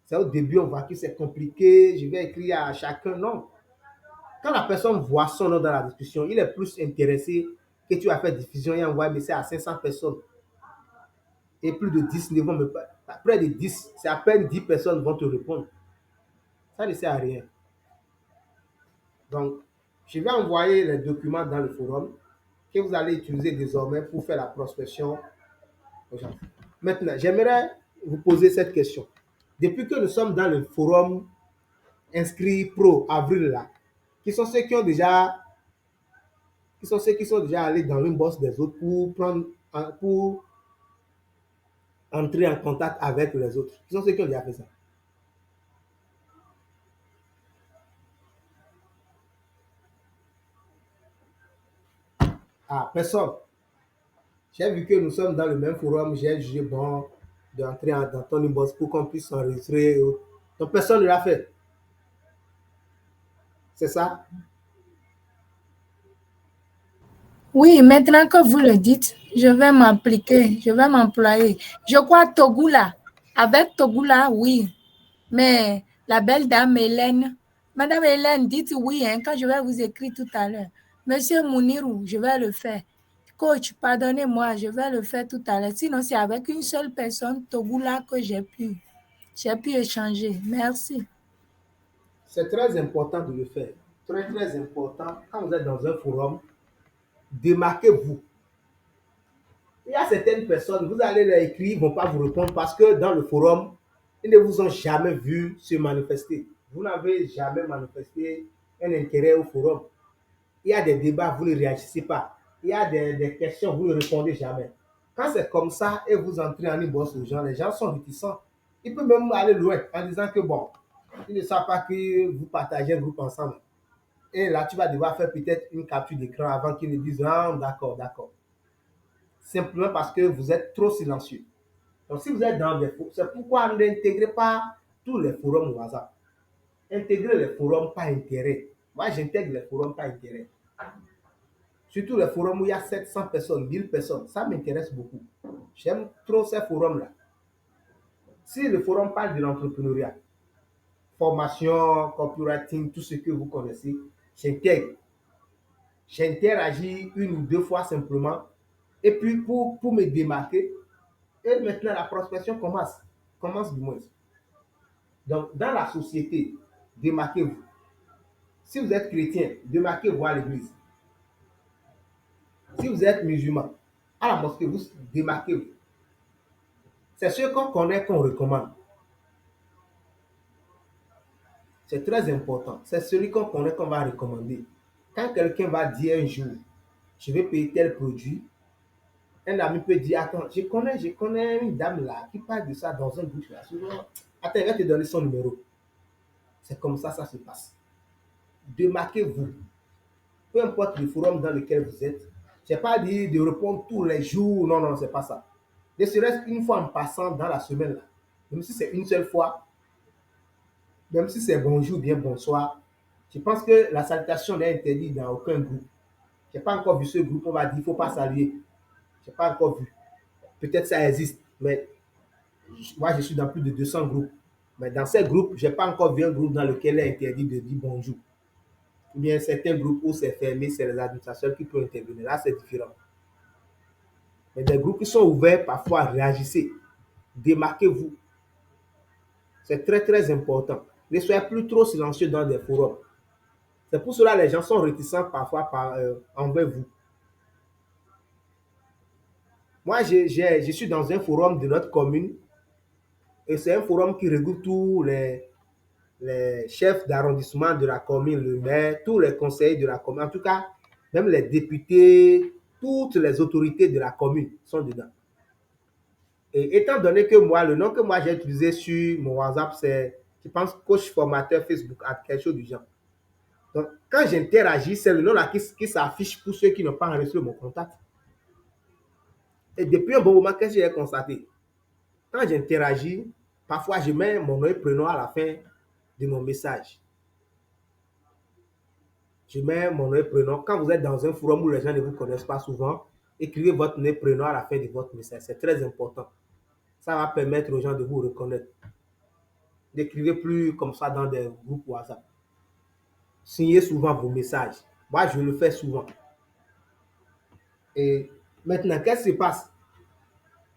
C'est au début, on voit que c'est compliqué, je vais écrire à chacun. Non. Quand la personne voit son nom dans la discussion, il est plus intéressé que tu as fait diffusion et envoyé un message à 500 personnes. Et plus de 10 ne vont me pas. Après de 10, c'est à peine 10 personnes vont te répondre. Ça ne sert à rien. Donc, je vais envoyer les documents dans le forum que vous allez utiliser désormais pour faire la prospection aux gens. Maintenant, j'aimerais vous poser cette question. Depuis que nous sommes dans le forum inscrit pro avril là, qui sont ceux qui ont déjà, qui sont ceux qui sont déjà allés dans l'inbox des autres pour prendre, pour entrer en contact avec les autres. Qui sont ceux qui ont déjà fait ça? Ah, personne. J'ai vu que nous sommes dans le même forum, j'ai jugé bon d'entrer dans ton inbox pour qu'on puisse s'enregistrer. Donc personne ne l'a fait. C'est ça? Oui, maintenant que vous le dites, je vais m'appliquer, je vais m'employer. Je crois Togula. Avec Togula, oui. Mais la belle dame Hélène, Madame Hélène, dites oui hein, quand je vais vous écrire tout à l'heure. Monsieur Mounirou, je vais le faire. Coach, pardonnez-moi, je vais le faire tout à l'heure. Sinon, c'est avec une seule personne, Togula, que j'ai pu échanger. Merci. C'est très important de le faire. Très, très important. Quand vous êtes dans un forum, démarquez-vous. Il y a certaines personnes, vous allez leur écrire, ils ne vont pas vous répondre parce que dans le forum, ils ne vous ont jamais vu se manifester. Vous n'avez jamais manifesté un intérêt au forum. Il y a des débats, vous ne réagissez pas. Il y a des questions, vous ne répondez jamais. Quand c'est comme ça et vous entrez en inbox aux gens, les gens sont réticents. Ils peuvent même aller loin en disant que bon, ils ne savent pas que vous partagez un groupe ensemble. Et là, tu vas devoir faire peut-être une capture d'écran avant qu'ils ne disent ah, d'accord, d'accord. Simplement parce que vous êtes trop silencieux. Donc, si vous êtes dans des forums, c'est pourquoi n'intégrez pas tous les forums au hasard. Intégrez les forums par intérêt. Moi, j'intègre les forums par intérêt. Surtout les forums où il y a 700 personnes, 1000 personnes. Ça m'intéresse beaucoup. J'aime trop ces forums-là. Si le forum parle de l'entrepreneuriat, formation, copywriting, tout ce que vous connaissez, j'intègre. J'interagis une ou deux fois simplement. Et puis, pour me démarquer, et maintenant la prospection commence. Commence du moins. Donc, dans la société, démarquez-vous. Si vous êtes chrétien, démarquez-vous à l'église. Si vous êtes musulman, à la mosquée, vous démarquez-vous. C'est ce qu'on connaît qu'on recommande. C'est très important. C'est celui qu'on connaît qu'on va recommander. Quand quelqu'un va dire un jour, je vais payer tel produit, un ami peut dire, attends, je connais une dame là qui parle de ça dans un groupe là. Attends, il va te donner son numéro. C'est comme ça se passe. Démarquez-vous. Peu importe le forum dans lequel vous êtes. Je n'ai pas dit de répondre tous les jours. Non, non, c'est pas ça. Ne serait-ce qu'une fois en passant dans la semaine là. Même si c'est une seule fois, même si c'est bonjour, bien bonsoir, je pense que la salutation n'est interdite dans aucun groupe. Je n'ai pas encore vu ce groupe, on va dire, il ne faut pas saluer. Je n'ai pas encore vu. Peut-être ça existe, mais moi je suis dans plus de 200 groupes. Mais dans ces groupes, je n'ai pas encore vu un groupe dans lequel il est interdit de dire bonjour. Ou bien certains groupes où c'est fermé, c'est les administrateurs qui peuvent intervenir. Là, c'est différent. Mais des groupes qui sont ouverts, parfois, réagissez. Démarquez-vous. C'est très, très important. Ne soyez plus trop silencieux dans des forums. C'est pour cela que les gens sont réticents parfois envers vous. Moi, je suis dans un forum de notre commune et c'est un forum qui regroupe tous les chefs d'arrondissement de la commune, le maire, tous les conseillers de la commune, en tout cas, même les députés, toutes les autorités de la commune sont dedans. Et étant donné que moi, le nom que moi j'ai utilisé sur mon WhatsApp, c'est, je pense, coach formateur Facebook, quelque chose du genre. Donc, quand j'interagis, c'est le nom là qui s'affiche pour ceux qui n'ont pas enregistré mon contact. Et depuis un bon moment, qu'est-ce que j'ai constaté? Quand j'interagis, parfois je mets mon nom et prénom à la fin de mon message. Je mets mon nom et prénom. Quand vous êtes dans un forum où les gens ne vous connaissent pas souvent, écrivez votre nom et prénom à la fin de votre message. C'est très important. Ça va permettre aux gens de vous reconnaître. N'écrivez plus comme ça dans des groupes WhatsApp. Signez souvent vos messages. Moi, je le fais souvent. Et maintenant, qu'est-ce qui se passe?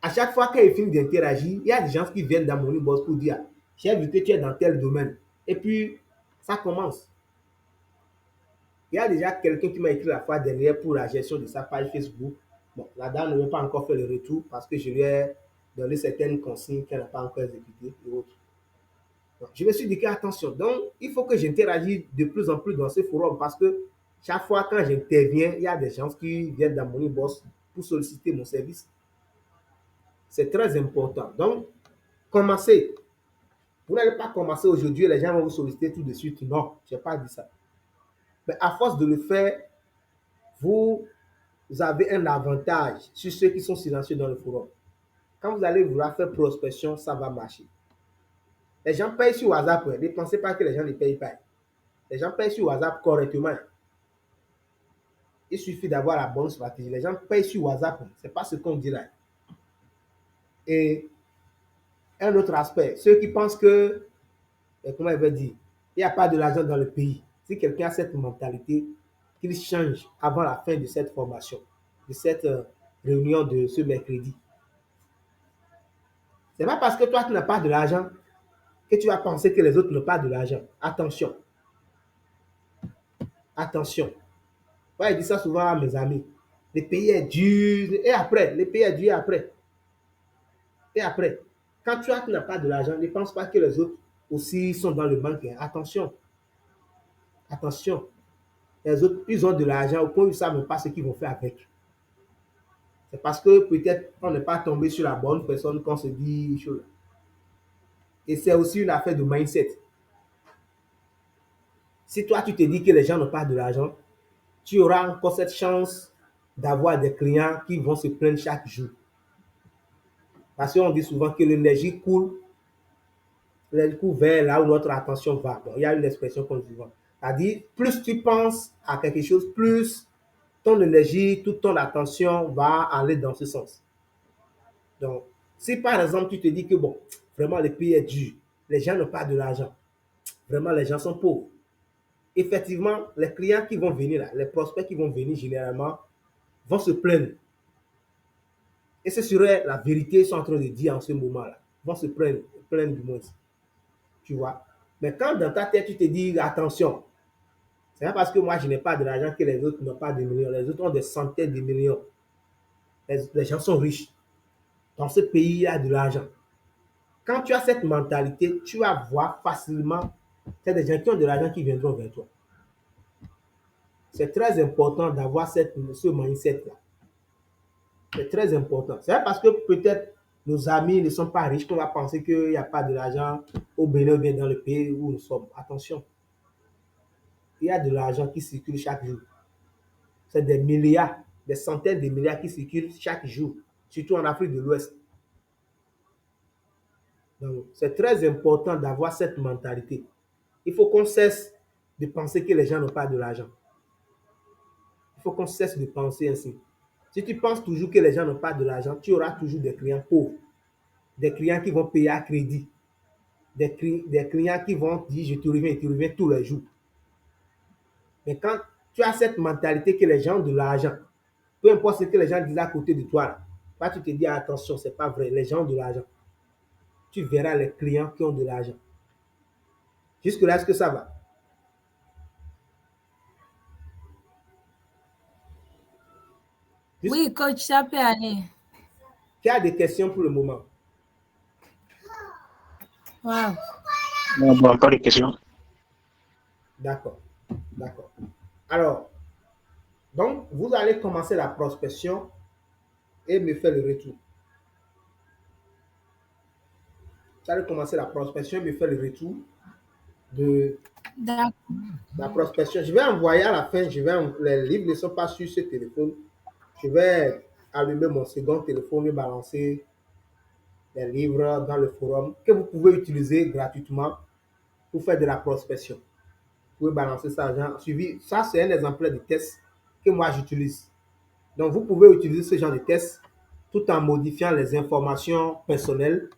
À chaque fois qu'il finit d'interagir, il y a des gens qui viennent dans mon inbox pour dire j'ai vu que tu es dans tel domaine. Et puis, ça commence. Il y a déjà quelqu'un qui m'a écrit la fois dernière pour la gestion de sa page Facebook. Bon, la dame ne m'a pas encore fait le retour parce que je lui ai donné certaines consignes qu'elle n'a pas encore exécutées et autres. Je me suis dit que attention, donc il faut que j'interagisse de plus en plus dans ce forum parce que chaque fois quand j'interviens, il y a des gens qui viennent dans mon inbox pour solliciter mon service. C'est très important. Donc, commencez. Vous n'allez pas commencer aujourd'hui et les gens vont vous solliciter tout de suite. Non, je n'ai pas dit ça. Mais à force de le faire, vous avez un avantage sur ceux qui sont silencieux dans le forum. Quand vous allez vouloir faire prospection, ça va marcher. Les gens payent sur WhatsApp. Ne pensez pas que les gens ne payent pas. Les gens payent sur WhatsApp correctement. Il suffit d'avoir la bonne stratégie. Les gens payent sur WhatsApp. Ce n'est pas ce qu'on dit là. Et un autre aspect, ceux qui pensent que, comment il veut dire, il n'y a pas de l'argent dans le pays. Si quelqu'un a cette mentalité, qu'il change avant la fin de cette formation, de cette réunion de ce mercredi. Ce n'est pas parce que toi, tu n'as pas de l'argent que tu vas penser que les autres n'ont pas de l'argent. Attention. Attention. Ouais, je dis ça souvent à mes amis. Le pays est dur. Et après, le pays est dur et après. Et après, quand tu n'as pas de l'argent, ne pense pas que les autres aussi sont dans le manque. Attention. Attention. Les autres, ils ont de l'argent au point où ils ne savent même pas ce qu'ils vont faire avec. C'est parce que peut-être on n'est pas tombé sur la bonne personne qu'on se dit chose. Et c'est aussi une affaire de mindset. Si toi, tu te dis que les gens n'ont pas de l'argent, tu auras encore cette chance d'avoir des clients qui vont se plaindre chaque jour. Parce qu'on dit souvent que l'énergie coule vers là où notre attention va. Bon, il y a une expression qu'on dit souvent. C'est-à-dire, plus tu penses à quelque chose, plus ton énergie, toute ton attention va aller dans ce sens. Donc, si par exemple, tu te dis que, bon, vraiment, le pays est dur, les gens n'ont pas de l'argent, vraiment, les gens sont pauvres. Effectivement, les clients qui vont venir, là, les prospects qui vont venir généralement, vont se plaindre. Et ce serait la vérité qu'ils sont en train de dire en ce moment-là. Ils vont se plaindre du moins. Tu vois. Mais quand dans ta tête, tu te dis, attention, c'est pas parce que moi, je n'ai pas de l'argent que les autres n'ont pas de millions. Les autres ont des centaines de millions. Les gens sont riches. Dans ce pays, il y a de l'argent. Quand tu as cette mentalité, tu vas voir facilement, c'est des gens qui ont de l'argent qui viendront vers toi. C'est très important d'avoir ce mindset-là. C'est très important. C'est pas parce que peut-être nos amis ne sont pas riches qu'on va penser qu'il n'y a pas de l'argent au Bénin ou bien dans le pays où nous sommes. Attention. Il y a de l'argent qui circule chaque jour. C'est des milliards, des centaines de milliards qui circulent chaque jour, surtout en Afrique de l'Ouest. Donc, c'est très important d'avoir cette mentalité. Il faut qu'on cesse de penser que les gens n'ont pas de l'argent. Il faut qu'on cesse de penser ainsi. Si tu penses toujours que les gens n'ont pas de l'argent, tu auras toujours des clients pauvres, des clients qui vont payer à crédit, des clients qui vont dire je te reviens tous les jours. Mais quand tu as cette mentalité que les gens ont de l'argent, peu importe ce que les gens disent à côté de toi, là tu te dis attention, c'est pas vrai, les gens ont de l'argent. Tu verras les clients qui ont de l'argent. Jusque-là, est-ce que ça va? Oui, coach, ça peut aller. Qui a des questions pour le moment? Wow. Bon, pas de questions. D'accord. D'accord. Alors, donc, vous allez commencer la prospection et me faire le retour. Vous allez commencer la prospection et me faire le retour de la prospection. Je vais envoyer à la fin, les livres ne sont pas sur ce téléphone. Je vais allumer mon second téléphone et balancer les livres dans le forum que vous pouvez utiliser gratuitement pour faire de la prospection. Vous pouvez balancer ça. Ça, c'est un exemplaire de test que moi j'utilise. Donc, vous pouvez utiliser ce genre de test tout en modifiant les informations personnelles,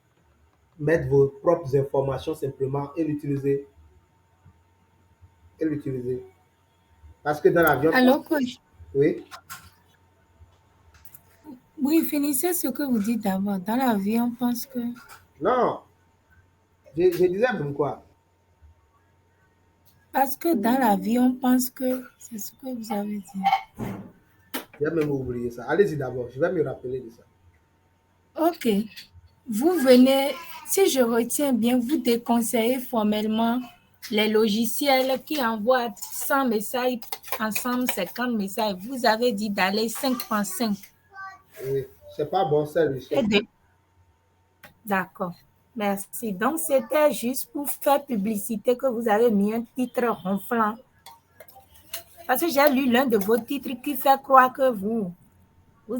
mettre vos propres informations simplement et l'utiliser. Parce que dans l'avion... Alors, coach. Oui. Oui, finissez ce que vous dites d'abord. Dans la vie, on pense que... Non. Je disais même quoi? Parce que dans la vie, on pense que c'est ce que vous avez dit. J'ai même oublié ça. Allez-y d'abord. Je vais me rappeler de ça. Ok. vous venez, si je retiens bien, vous déconseillez formellement les logiciels qui envoient 100 messages ensemble, 50 messages. Vous avez dit d'aller 5.5. Et c'est pas bon, c'est le chef. D'accord. Merci. Donc, c'était juste pour faire publicité que vous avez mis un titre ronflant. Parce que j'ai lu l'un de vos titres qui fait croire que vous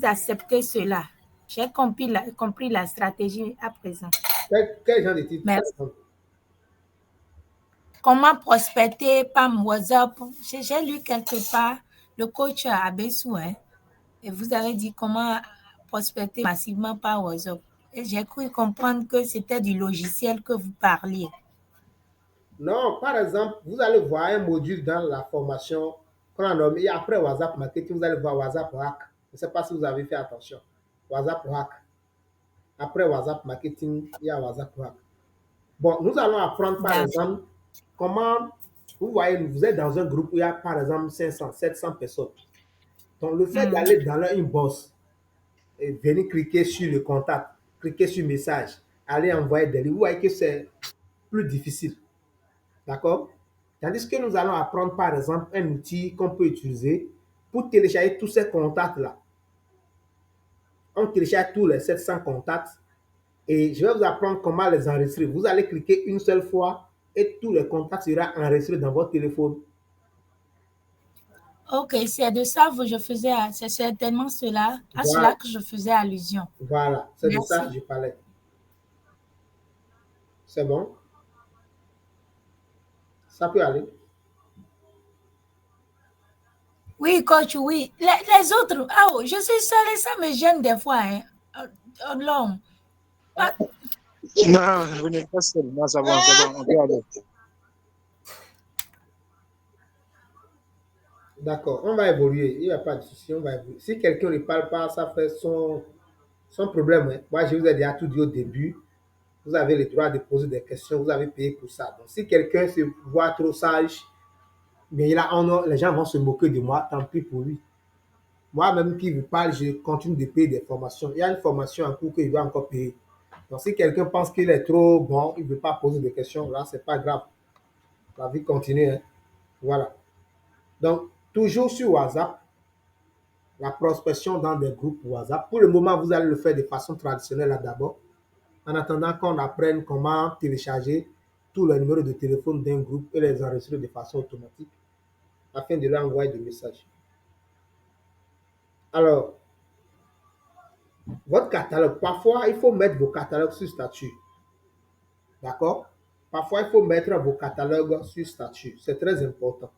acceptez cela. J'ai compris la stratégie à présent. Quel genre de titre? Merci. Comment prospecter par WhatsApp? J'ai lu quelque part le coach Abessou, hein, et vous avez dit comment prospecter massivement par WhatsApp. Et j'ai cru comprendre que c'était du logiciel que vous parliez. Non, par exemple, vous allez voir un module dans la formation qu'on a nommé, et après WhatsApp Marketing, vous allez voir WhatsApp Hack. Je ne sais pas si vous avez fait attention. WhatsApp Hack. Après WhatsApp Marketing, il y a WhatsApp Hack. Bon, nous allons apprendre, par exemple, comment, vous voyez, vous êtes dans un groupe où il y a, par exemple, 500, 700 personnes. Donc, le fait d'aller dans leur inbox et venir cliquer sur le contact, cliquer sur message, aller envoyer des livres, vous voyez que c'est plus difficile. D'accord? Tandis que nous allons apprendre, par exemple, un outil qu'on peut utiliser pour télécharger tous ces contacts-là. On télécharge tous les 700 contacts et je vais vous apprendre comment les enregistrer. Vous allez cliquer une seule fois et tous les contacts seront enregistrés dans votre téléphone. Ok, c'est de ça que je faisais, c'est certainement cela, à cela que je faisais allusion. Voilà, c'est de ça que je parlais. C'est bon? Ça peut aller? Oui, coach, oui. Les autres, je suis seule et ça me gêne des fois. Hein. L'homme. Non, vous n'êtes pas seul. Non, c'est bon, on peut aller. D'accord, on va évoluer. Il n'y a pas de souci, on va évoluer. Si quelqu'un ne parle pas, ça fait son problème. Hein. Moi, je vous ai déjà tout dit au début. Vous avez le droit de poser des questions, vous avez payé pour ça. Donc, si quelqu'un se voit trop sage, mais les gens vont se moquer de moi, tant pis pour lui. Moi-même qui vous parle, je continue de payer des formations. Il y a une formation en cours qu'il doit encore payer. Donc, si quelqu'un pense qu'il est trop bon, il ne veut pas poser de questions, là, ce n'est pas grave. La vie continue. Hein. Voilà. Donc, toujours sur WhatsApp, la prospection dans des groupes WhatsApp. Pour le moment, vous allez le faire de façon traditionnelle là d'abord. En attendant qu'on apprenne comment télécharger tous les numéros de téléphone d'un groupe et les enregistrer de façon automatique afin de leur envoyer des messages. Alors, votre catalogue, parfois, il faut mettre vos catalogues sur statut. D'accord? Parfois, il faut mettre vos catalogues sur statut. C'est très important.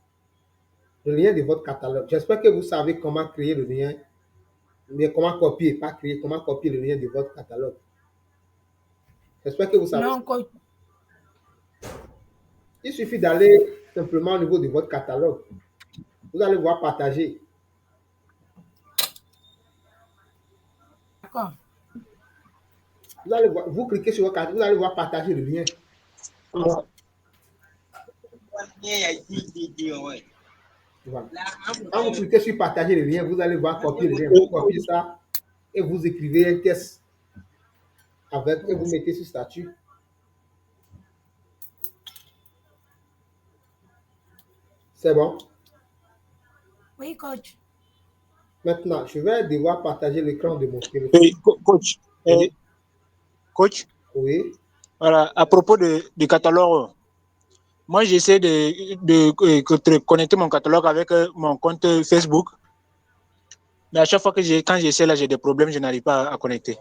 Le lien de votre catalogue. J'espère que vous savez comment créer le lien, mais comment copier, pas créer, comment copier le lien de votre catalogue. J'espère que vous savez. Non, coach. Il suffit d'aller simplement au niveau de votre catalogue. Vous allez voir partager. D'accord. Vous cliquez sur votre catalogue, vous allez voir partager le lien. Voilà. Quand vous cliquez sur partager le lien, vous allez voir copier le lien. Vous copiez ça et vous écrivez un test et vous mettez sur statut. C'est bon? Oui, coach. Maintenant, je vais devoir partager l'écran de mon téléphone. Oui, coach. Oui. Coach. Oui. Voilà, à propos du catalogue, moi j'essaie de connecter mon catalogue avec mon compte Facebook. Mais à chaque fois que quand j'essaie là, j'ai des problèmes, je n'arrive pas à connecter.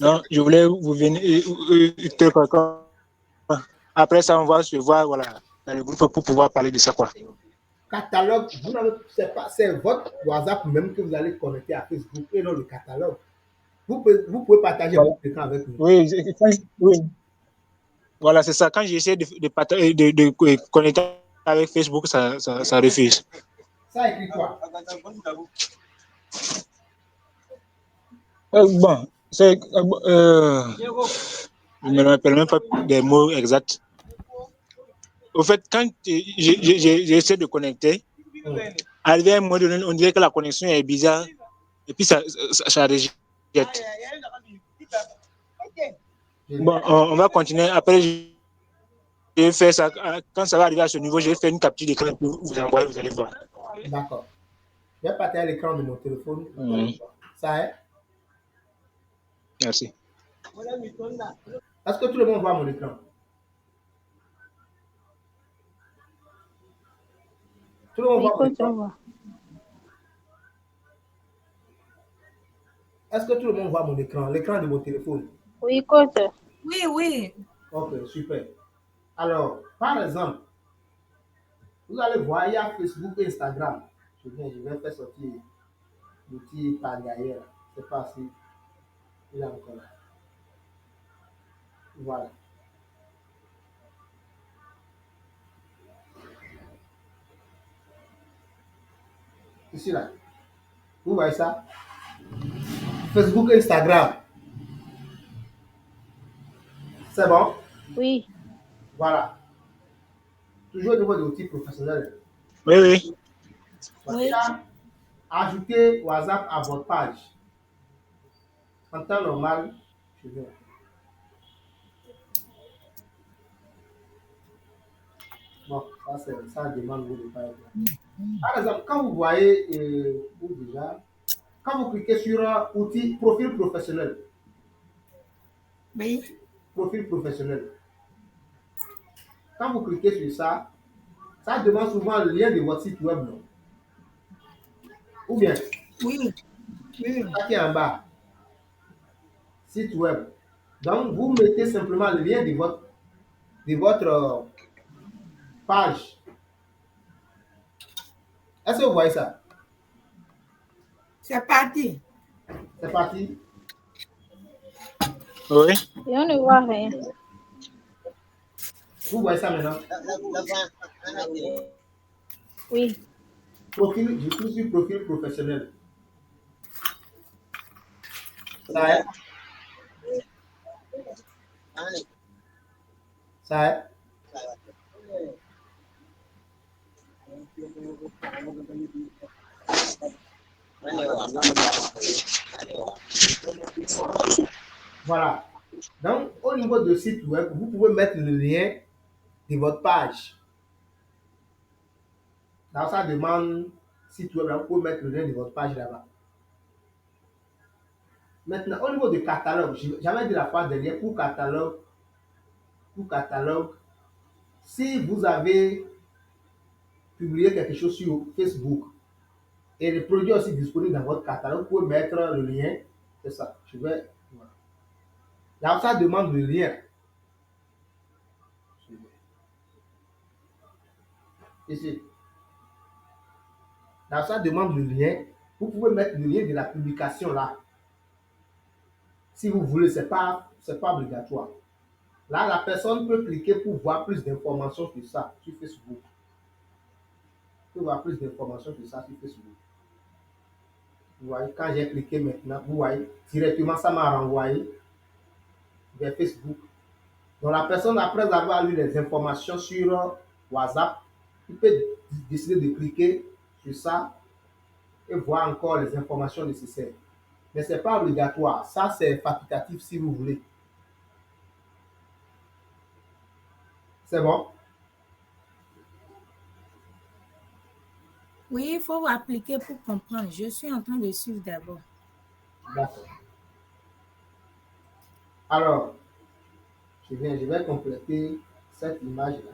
Non, je voulais vous venir après ça, on va se voir voilà, dans le groupe pour pouvoir parler de ça. Quoi. Catalogue, c'est votre WhatsApp même que vous allez connecter à Facebook et non le catalogue. Vous pouvez partager votre écran avec nous. Oui, oui. Voilà, c'est ça. Quand j'essaie de connecter avec Facebook, ça refuse. Ça écrit quoi? Bon, c'est. Je ne me rappelle même pas des mots exacts. Au fait, quand j'essaie de connecter, arrivé à un moment donné, on dirait que la connexion est bizarre et puis ça rejette. Bon, on va continuer. Après, je vais faire ça. Quand ça va arriver à ce niveau, je vais faire une capture d'écran pour vous envoyer, vous allez voir. D'accord. Je vais partager l'écran de mon téléphone. Mhm. Ça est? Merci. Est-ce que tout le monde voit mon écran? Tout le monde Oui, voit mon coach, on écran? voit. Est-ce que tout le monde voit mon écran? L'écran de mon téléphone? Oui, coach. Oui, oui. Ok, super. Alors, par exemple, vous allez voir, il y a Facebook et Instagram. Je vais faire sortir l'outil Pagaille. Je ne sais pas si il est encore là. Voilà. Ici là. Vous voyez ça? Facebook et Instagram. C'est bon? Oui, Voilà. Toujours au niveau de l'outil professionnel. Oui, oui. Voici Oui. là, ajoutez WhatsApp à votre page. En temps normal, je vais. Bon, ça demande de ne pas être là. Par exemple, quand vous voyez, ou déjà, quand vous cliquez sur outil profil professionnel, Oui. profil professionnel, quand vous cliquez sur ça, ça demande souvent le lien de votre site web, non? Ou bien, Oui. Oui. ça qui est en bas, site web. Donc, vous mettez simplement le lien de votre page. Est-ce que vous voyez ça? C'est parti. C'est parti. Oui. et on ne voit rien. Vous voyez ça maintenant? Oui, Profil, je clique sur profil professionnel. Ça est? Ça est? Voilà. Donc, au niveau de site web, vous pouvez mettre le lien de votre page. Dans ça demande site web, là, vous pouvez mettre le lien de votre page là-bas. Maintenant, au niveau du catalogue, j'avais dit la fois dernière, pour catalogue, si vous avez publié quelque chose sur Facebook et le produit est aussi disponible dans votre catalogue, vous pouvez mettre le lien. C'est ça. Je vais. Voilà. Là, ça demande le lien. Ici. Là, ça demande le lien. Vous pouvez mettre le lien de la publication là. Si vous voulez, c'est pas obligatoire. Là, la personne peut cliquer pour voir plus d'informations sur ça, sur Facebook. Peut voir plus d'informations sur ça sur Facebook. Vous voyez, quand j'ai cliqué maintenant, vous voyez, directement, ça m'a renvoyé vers Facebook. Donc, la personne, après avoir lu les informations sur WhatsApp, il peut décider de cliquer sur ça et voir encore les informations nécessaires. Mais ce n'est pas obligatoire. Ça, c'est facultatif si vous voulez. C'est bon? Oui, il faut appliquer pour comprendre. Je suis en train de suivre d'abord. D'accord. Alors, je vais compléter cette image-là.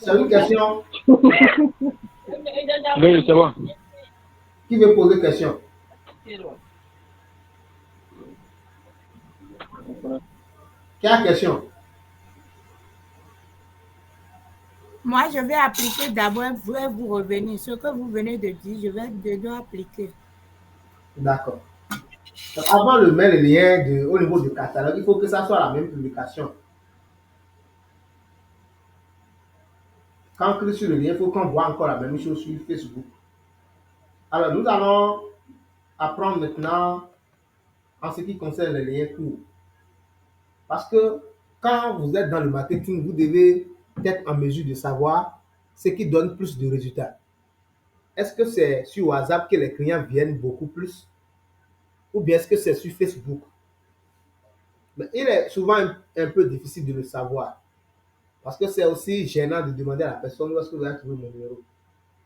C'est une question. Oui, c'est bon. Qui veut poser question? Qui a question? Moi, je vais appliquer d'abord, vous revenir. Ce que vous venez de dire, je dois appliquer. D'accord. Donc, avant de mettre le lien au niveau du catalogue, il faut que ça soit la même publication. Quand on clique sur le lien, il faut qu'on voit encore la même chose sur Facebook. Alors, nous allons apprendre maintenant en ce qui concerne les liens courts. Parce que quand vous êtes dans le marketing, vous devez être en mesure de savoir ce qui donne plus de résultats. Est-ce que c'est sur WhatsApp que les clients viennent beaucoup plus ou bien est-ce que c'est sur Facebook? Mais il est souvent un peu difficile de le savoir parce que c'est aussi gênant de demander à la personne où est-ce que vous avez trouvé mon numéro.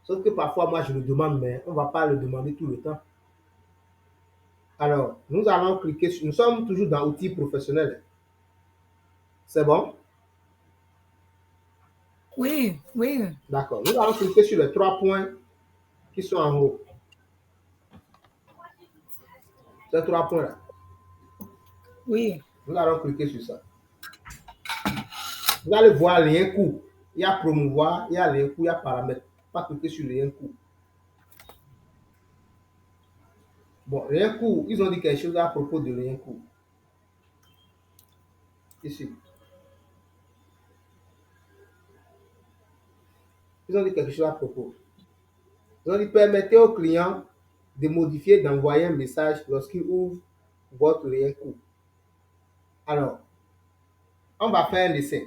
Sauf que parfois, moi, je le demande, mais on ne va pas le demander tout le temps. Alors, nous allons cliquer sur... Nous sommes toujours dans outils professionnels. C'est bon? Oui, oui, D'accord. Nous allons cliquer sur les 3 points qui sont en haut. Ces 3 points-là. oui. Nous allons cliquer sur ça. Vous allez voir lien court. Il y a promouvoir, il y a lien court, il y a paramètres. Pas cliquer sur lien court. Bon, lien court, ils ont dit quelque chose à propos de lien court. Ici. Ils ont dit quelque chose à propos. Ils ont dit permettez au client de modifier, d'envoyer un message lorsqu'il ouvre votre lien court. Alors, on va faire un essai.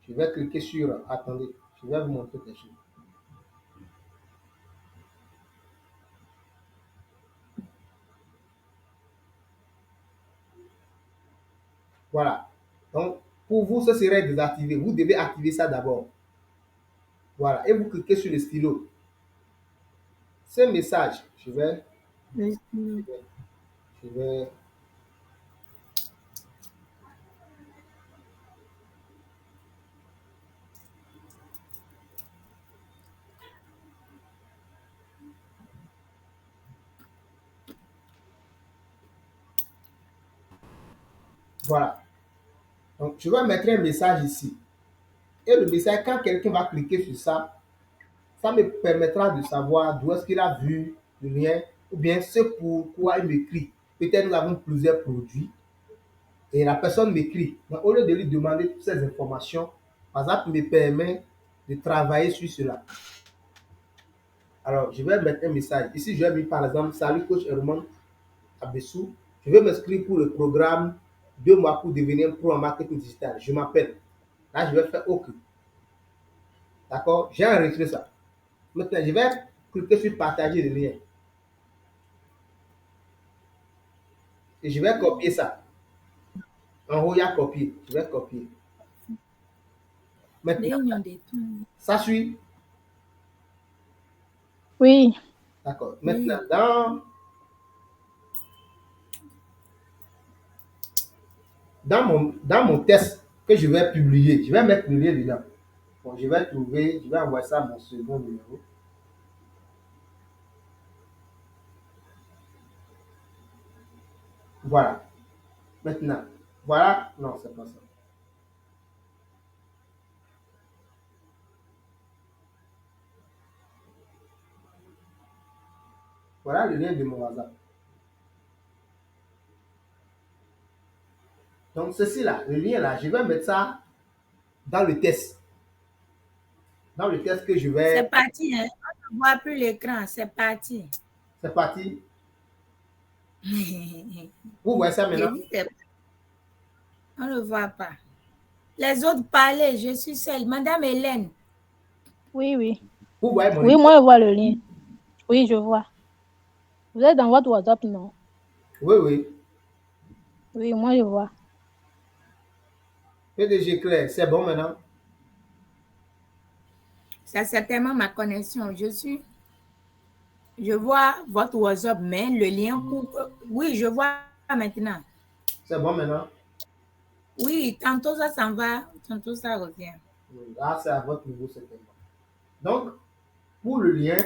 Je vais cliquer sur... Attendez, je vais vous montrer quelque chose. Voilà. Donc, pour vous, ce serait désactivé. Vous devez activer ça d'abord. Voilà. Et vous cliquez sur le stylo. Ce message, je vais... Je vais... Voilà. Donc, je vais mettre un message ici. Et le message, quand quelqu'un va cliquer sur ça, ça me permettra de savoir d'où est-ce qu'il a vu le lien ou bien ce pourquoi il m'écrit. Peut-être nous avons plusieurs produits et la personne m'écrit. Donc, au lieu de lui demander toutes ces informations, WhatsApp me permet de travailler sur cela. Alors, je vais mettre un message. Ici, je vais mettre par exemple, salut coach Herman Abessou. Je vais m'inscrire pour le programme 2 mois pour devenir pro en marketing digital. Je m'appelle. Là, je vais faire OK. D'accord? J'ai enregistré ça. Maintenant, je vais cliquer sur partager le lien. Et je vais copier ça. En haut, il y a copier. Je vais copier. Maintenant, ça suit. Oui. D'accord. Maintenant, dans mon test que je vais publier, je vais mettre le lien dedans. Bon, je vais trouver, je vais envoyer ça à mon second numéro. Voilà. Maintenant, voilà. Non, c'est pas ça. Voilà le lien de mon WhatsApp. Donc, ceci là, le lien là, je vais mettre ça dans le test. Dans le test que je vais... C'est parti, hein? On ne voit plus l'écran, c'est parti. C'est parti. Vous voyez ça maintenant? On ne le voit pas. Les autres parlaient, je suis seule. Madame Hélène. Oui, oui. Vous voyez mon Oui, lien? moi, je vois le lien. Oui, je vois. Vous êtes dans votre WhatsApp, non? Oui, oui. Oui, moi, je vois. PDG Claire, c'est bon maintenant? C'est certainement ma connexion. Je vois votre WhatsApp, mais le lien coupe. Oui, je vois maintenant. C'est bon maintenant? Oui, tantôt ça s'en va, tantôt ça revient. Là, c'est à votre niveau certainement. Donc, pour le lien,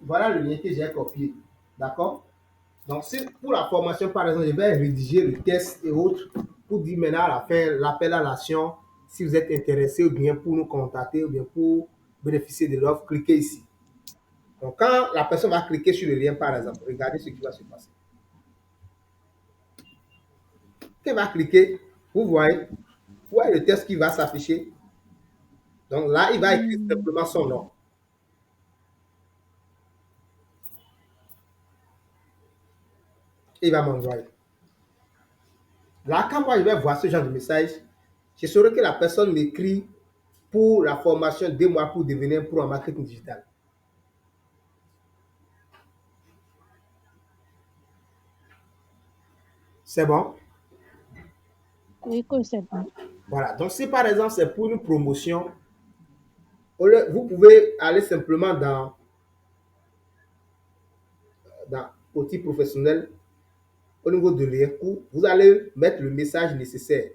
voilà le lien que j'ai copié. D'accord? Donc, pour la formation, par exemple, je vais rédiger le test et autres pour dire maintenant à la fin l'appel à l'action si vous êtes intéressé ou bien pour nous contacter ou bien pour bénéficier de l'offre, cliquez ici. Donc, quand la personne va cliquer sur le lien, par exemple, regardez ce qui va se passer. Quand elle va cliquer, vous voyez le test qui va s'afficher. Donc là, il va écrire simplement son nom. et il va m'envoyer. Là, quand moi je vais voir ce genre de message, je saurai que la personne m'écrit pour la formation 2 mois pour devenir un pro en marketing digital. C'est bon? Oui, que c'est bon. Voilà. Donc, si par exemple c'est pour une promotion, vous pouvez aller simplement dans outil professionnel au niveau de l'IRCU, vous allez mettre le message nécessaire.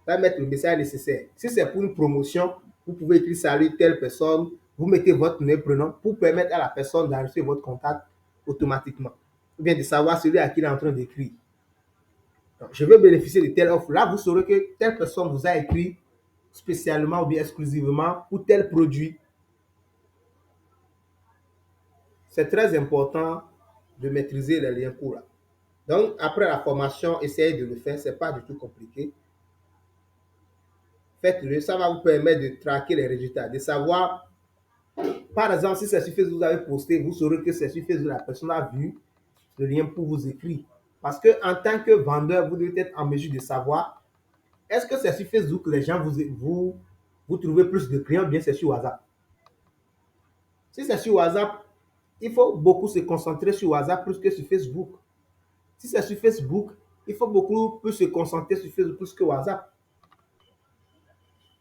Vous allez mettre le message nécessaire. Si c'est pour une promotion, vous pouvez écrire salut telle personne, vous mettez votre nom et prénom pour permettre à la personne d'enregistrer votre contact automatiquement. Ou bien de savoir celui à qui il est en train d'écrire. Donc, je veux bénéficier de telle offre. Là, vous saurez que telle personne vous a écrit spécialement ou bien exclusivement pour tel produit. C'est très important de maîtriser les liens courts. Donc, après la formation, essayez de le faire. Ce n'est pas du tout compliqué. Faites-le. Ça va vous permettre de traquer les résultats, de savoir, par exemple, si c'est sur Facebook, vous avez posté, vous saurez que c'est sur Facebook, la personne a vu le lien pour vous écrire. Parce qu'en tant que vendeur, vous devez être en mesure de savoir, est-ce que c'est sur Facebook que les gens vous trouvez plus de clients, ou bien c'est sur WhatsApp. Si c'est sur WhatsApp, il faut beaucoup se concentrer sur WhatsApp plus que sur Facebook. Si c'est sur Facebook, il faut beaucoup plus se concentrer sur Facebook plus que WhatsApp.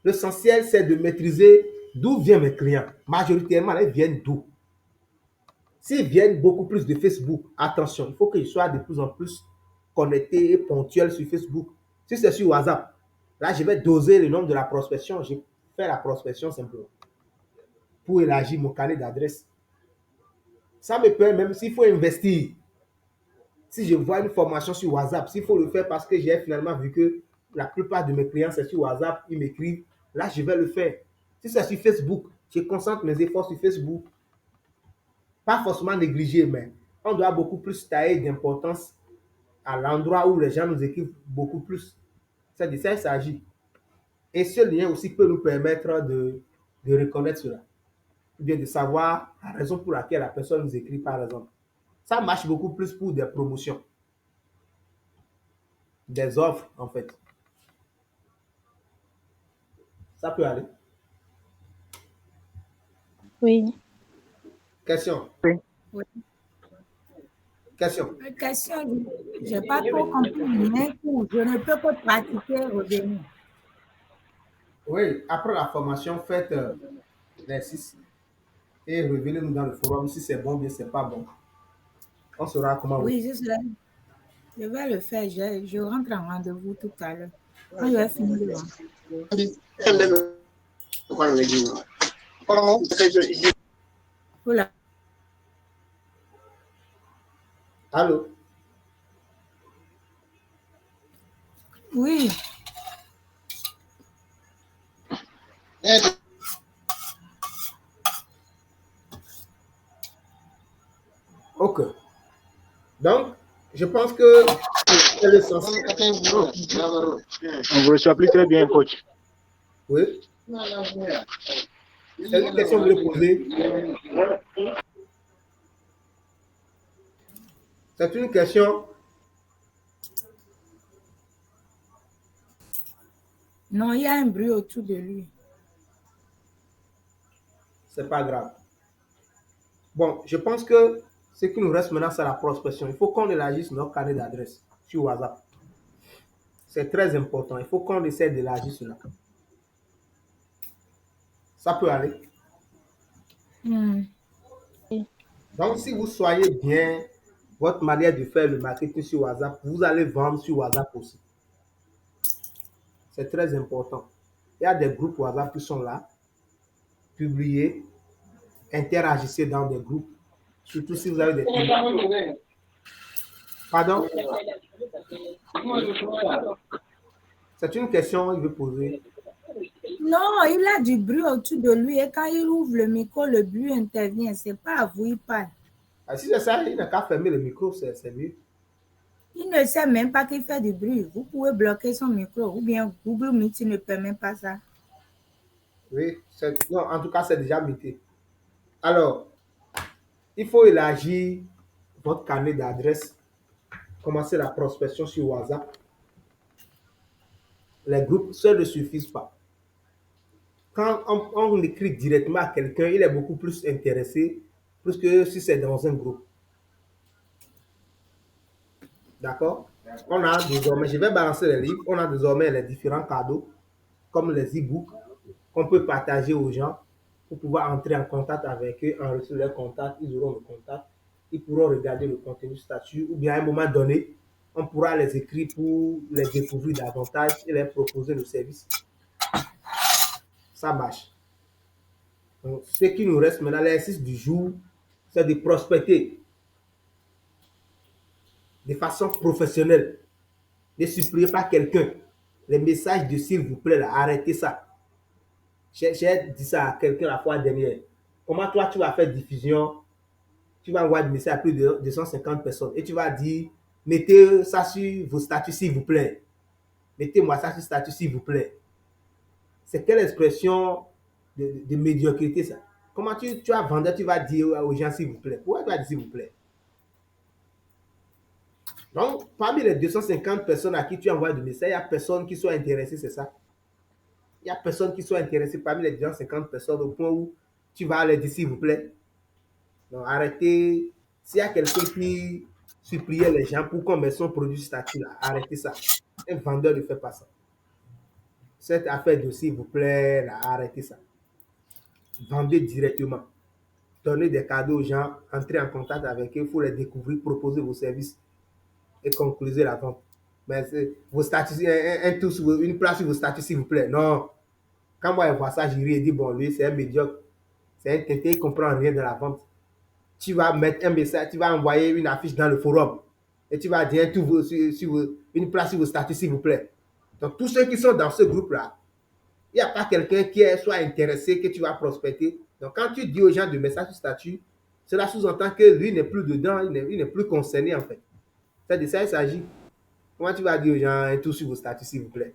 L'essentiel, c'est de maîtriser d'où viennent mes clients. Majoritairement, ils viennent d'où? S'ils viennent beaucoup plus de Facebook, attention, il faut qu'ils soient de plus en plus connectés et ponctuels sur Facebook. Si c'est sur WhatsApp, là, je vais doser le nombre de la prospection. Je fais la prospection simplement pour élargir mon carnet d'adresse. Ça me permet, même s'il faut investir, si je vois une formation sur WhatsApp, s'il faut le faire parce que j'ai finalement vu que la plupart de mes clients, c'est sur WhatsApp, ils m'écrivent, là, je vais le faire. Si c'est sur Facebook, je concentre mes efforts sur Facebook. Pas forcément négliger, mais on doit beaucoup plus tailler d'importance à l'endroit où les gens nous écrivent beaucoup plus. C'est de ça qu'il s'agit. Et ce lien aussi peut nous permettre de reconnaître cela. Ou bien de savoir la raison pour laquelle la personne nous écrit, par exemple. Ça marche beaucoup plus pour des promotions, des offres, en fait. Ça peut aller. Oui. Question. Oui. Question. Question, je n'ai pas trop compris, mais je ne peux pas pratiquer revenir. Oui, après la formation, faites l'exercice et revenez-nous dans le forum si c'est bon ou bien c'est pas bon. On saura comment. Oui, je vais le faire. Je rentre en rendez-vous tout à l'heure. Quand je vais finir le Voilà. Allô? Oui. Ok. Donc, je pense que c'est l'essentiel. On vous reçoit plus très bien, coach. Oui. C'est une question que vous voulez poser. C'est une question. Non, il y a un bruit autour de lui. C'est pas grave. Bon, je pense que ce qui nous reste maintenant, c'est la prospection. Il faut qu'on élargisse notre carnet d'adresse sur WhatsApp. C'est très important. Il faut qu'on essaie d'élargir cela. Ça peut aller. Donc, si vous soyez bien, votre manière de faire le marketing sur WhatsApp, vous allez vendre sur WhatsApp aussi. C'est très important. Il y a des groupes WhatsApp qui sont là. Publiez, interagissez dans des groupes, surtout si vous avez des thèmes. Pardon? C'est une question qu'il veut poser. Non, il a du bruit autour de lui et quand il ouvre le micro, le bruit intervient. C'est pas à vous, il parle. Ah, si c'est ça, il n'a qu'à fermer le micro, c'est mieux. Il ne sait même pas qu'il fait du bruit. Vous pouvez bloquer son micro ou bien Google Meet ne permet pas ça. Oui, non, en tout cas, c'est déjà muté. Alors, il faut élargir votre carnet d'adresse commencer la prospection sur WhatsApp. Les groupes seuls ne suffisent pas. Quand on écrit directement à quelqu'un, il est beaucoup plus intéressé, plus que si c'est dans un groupe. D'accord? On a désormais, je vais balancer les livres, on a désormais les différents cadeaux, comme les e-books, qu'on peut partager aux gens pour pouvoir entrer en contact avec eux, enregistrer leurs contacts, ils auront le contact, ils pourront regarder le contenu du statut, ou bien à un moment donné, on pourra les écrire pour les découvrir davantage et leur proposer le service. Ça marche. Donc, ce qui nous reste maintenant, l'exercice du jour, c'est de prospecter de façon professionnelle, ne supprimez pas quelqu'un. Les messages de s'il vous plaît, là, arrêtez ça. J'ai dit ça à quelqu'un la fois dernière. Comment toi, tu vas faire diffusion, tu vas envoyer des messages à plus de 250 personnes et tu vas dire, mettez ça sur vos statuts s'il vous plaît. Mettez-moi ça sur statut s'il vous plaît. C'est quelle expression de médiocrité ça? Comment tu vas vendre, tu vas dire aux gens s'il vous plaît? Pourquoi tu vas dire s'il vous plaît? Donc, parmi les 250 personnes à qui tu envoies des messages, il n'y a personne qui soit intéressé, c'est ça? Il n'y a personne qui soit intéressé parmi les 250 personnes au point où tu vas leur dire s'il vous plaît. Donc, arrêtez. S'il y a quelqu'un qui suppliait les gens pour qu'on mette son produit statut là, arrêtez ça. Un vendeur ne fait pas ça. Cette affaire de s'il vous plaît, là, arrêtez ça. Vendez directement. Donnez des cadeaux aux gens, entrez en contact avec eux, il faut les découvrir, proposer vos services et concluez la vente. Mais vos statuts, une place sur vos statuts, s'il vous plaît. Non. Quand moi, je vois ça, je ris et dis, bon, lui, c'est un médiocre. C'est un tinté, il ne comprend rien de la vente. Tu vas mettre un message, tu vas envoyer une affiche dans le forum et tu vas dire une place sur vos statuts, s'il vous plaît. Donc, tous ceux qui sont dans ce groupe-là, il n'y a pas quelqu'un qui soit intéressé, que tu vas prospecter. Donc, quand tu dis aux gens de mettre ça sur statut, cela sous-entend que lui n'est plus dedans, il n'est plus concerné, en fait. C'est de ça il s'agit. Comment tu vas dire aux gens un tout sur vos statuts, s'il vous plaît?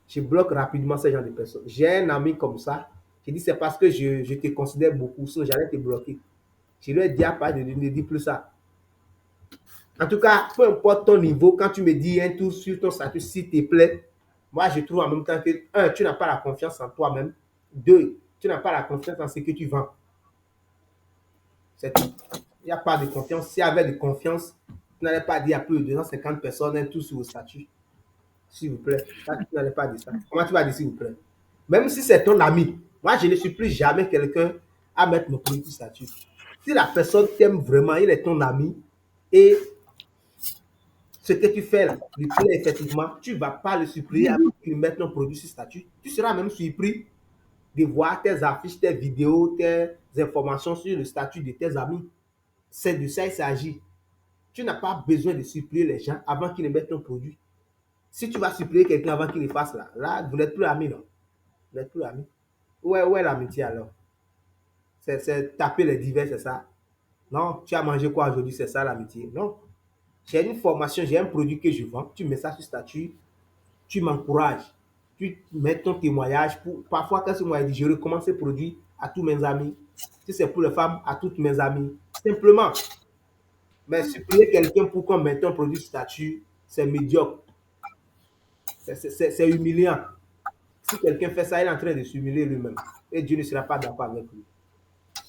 Je bloque rapidement ce genre de personnes. J'ai un ami comme ça. Je dis, c'est parce que je te considère beaucoup, sinon j'allais te bloquer. Je lui ai dit à part de ne dis plus ça. En tout cas, peu importe ton niveau, quand tu me dis un tout sur ton statut, s'il te plaît, moi je trouve en même temps que, un, tu n'as pas la confiance en toi-même. Deux, tu n'as pas la confiance en ce que tu vends. C'est tout. Il n'y a pas de confiance. S'il y avait de confiance, tu n'allais pas dire à plus de 250 personnes un tout sur vos statuts. S'il vous plaît. Ça, tu n'allais pas dire ça. Comment tu vas dire s'il vous plaît? Même si c'est ton ami, moi je ne supplie jamais quelqu'un à mettre mon produit statut. Si la personne t'aime vraiment, il est ton ami et ce que tu fais là, lui plaît effectivement, tu ne vas pas le supplier avant qu'il mette ton produit sur statut. Tu seras même surpris de voir tes affiches, tes vidéos, tes informations sur le statut de tes amis. C'est de ça il s'agit. Tu n'as pas besoin de supplier les gens avant qu'ils ne mettent ton produit. Si tu vas supplier quelqu'un avant qu'il le fasse là, vous n'êtes plus amis, non? Vous n'êtes plus amis. Où est l'amitié alors? C'est taper les divers, c'est ça? Non, tu as mangé quoi aujourd'hui, c'est ça l'amitié? Non. J'ai une formation, j'ai un produit que je vends, tu mets ça sur statut, tu m'encourages, tu mets ton témoignage. Parfois, quand c'est moi, je dis, je recommence ce produit à tous mes amis. Si c'est pour les femmes, à toutes mes amies. Simplement. Mais supplier quelqu'un pour qu'on mette un produit sur statut, c'est médiocre. C'est humiliant. Si quelqu'un fait ça, il est en train de s'humilier lui-même. Et Dieu ne sera pas d'accord avec lui.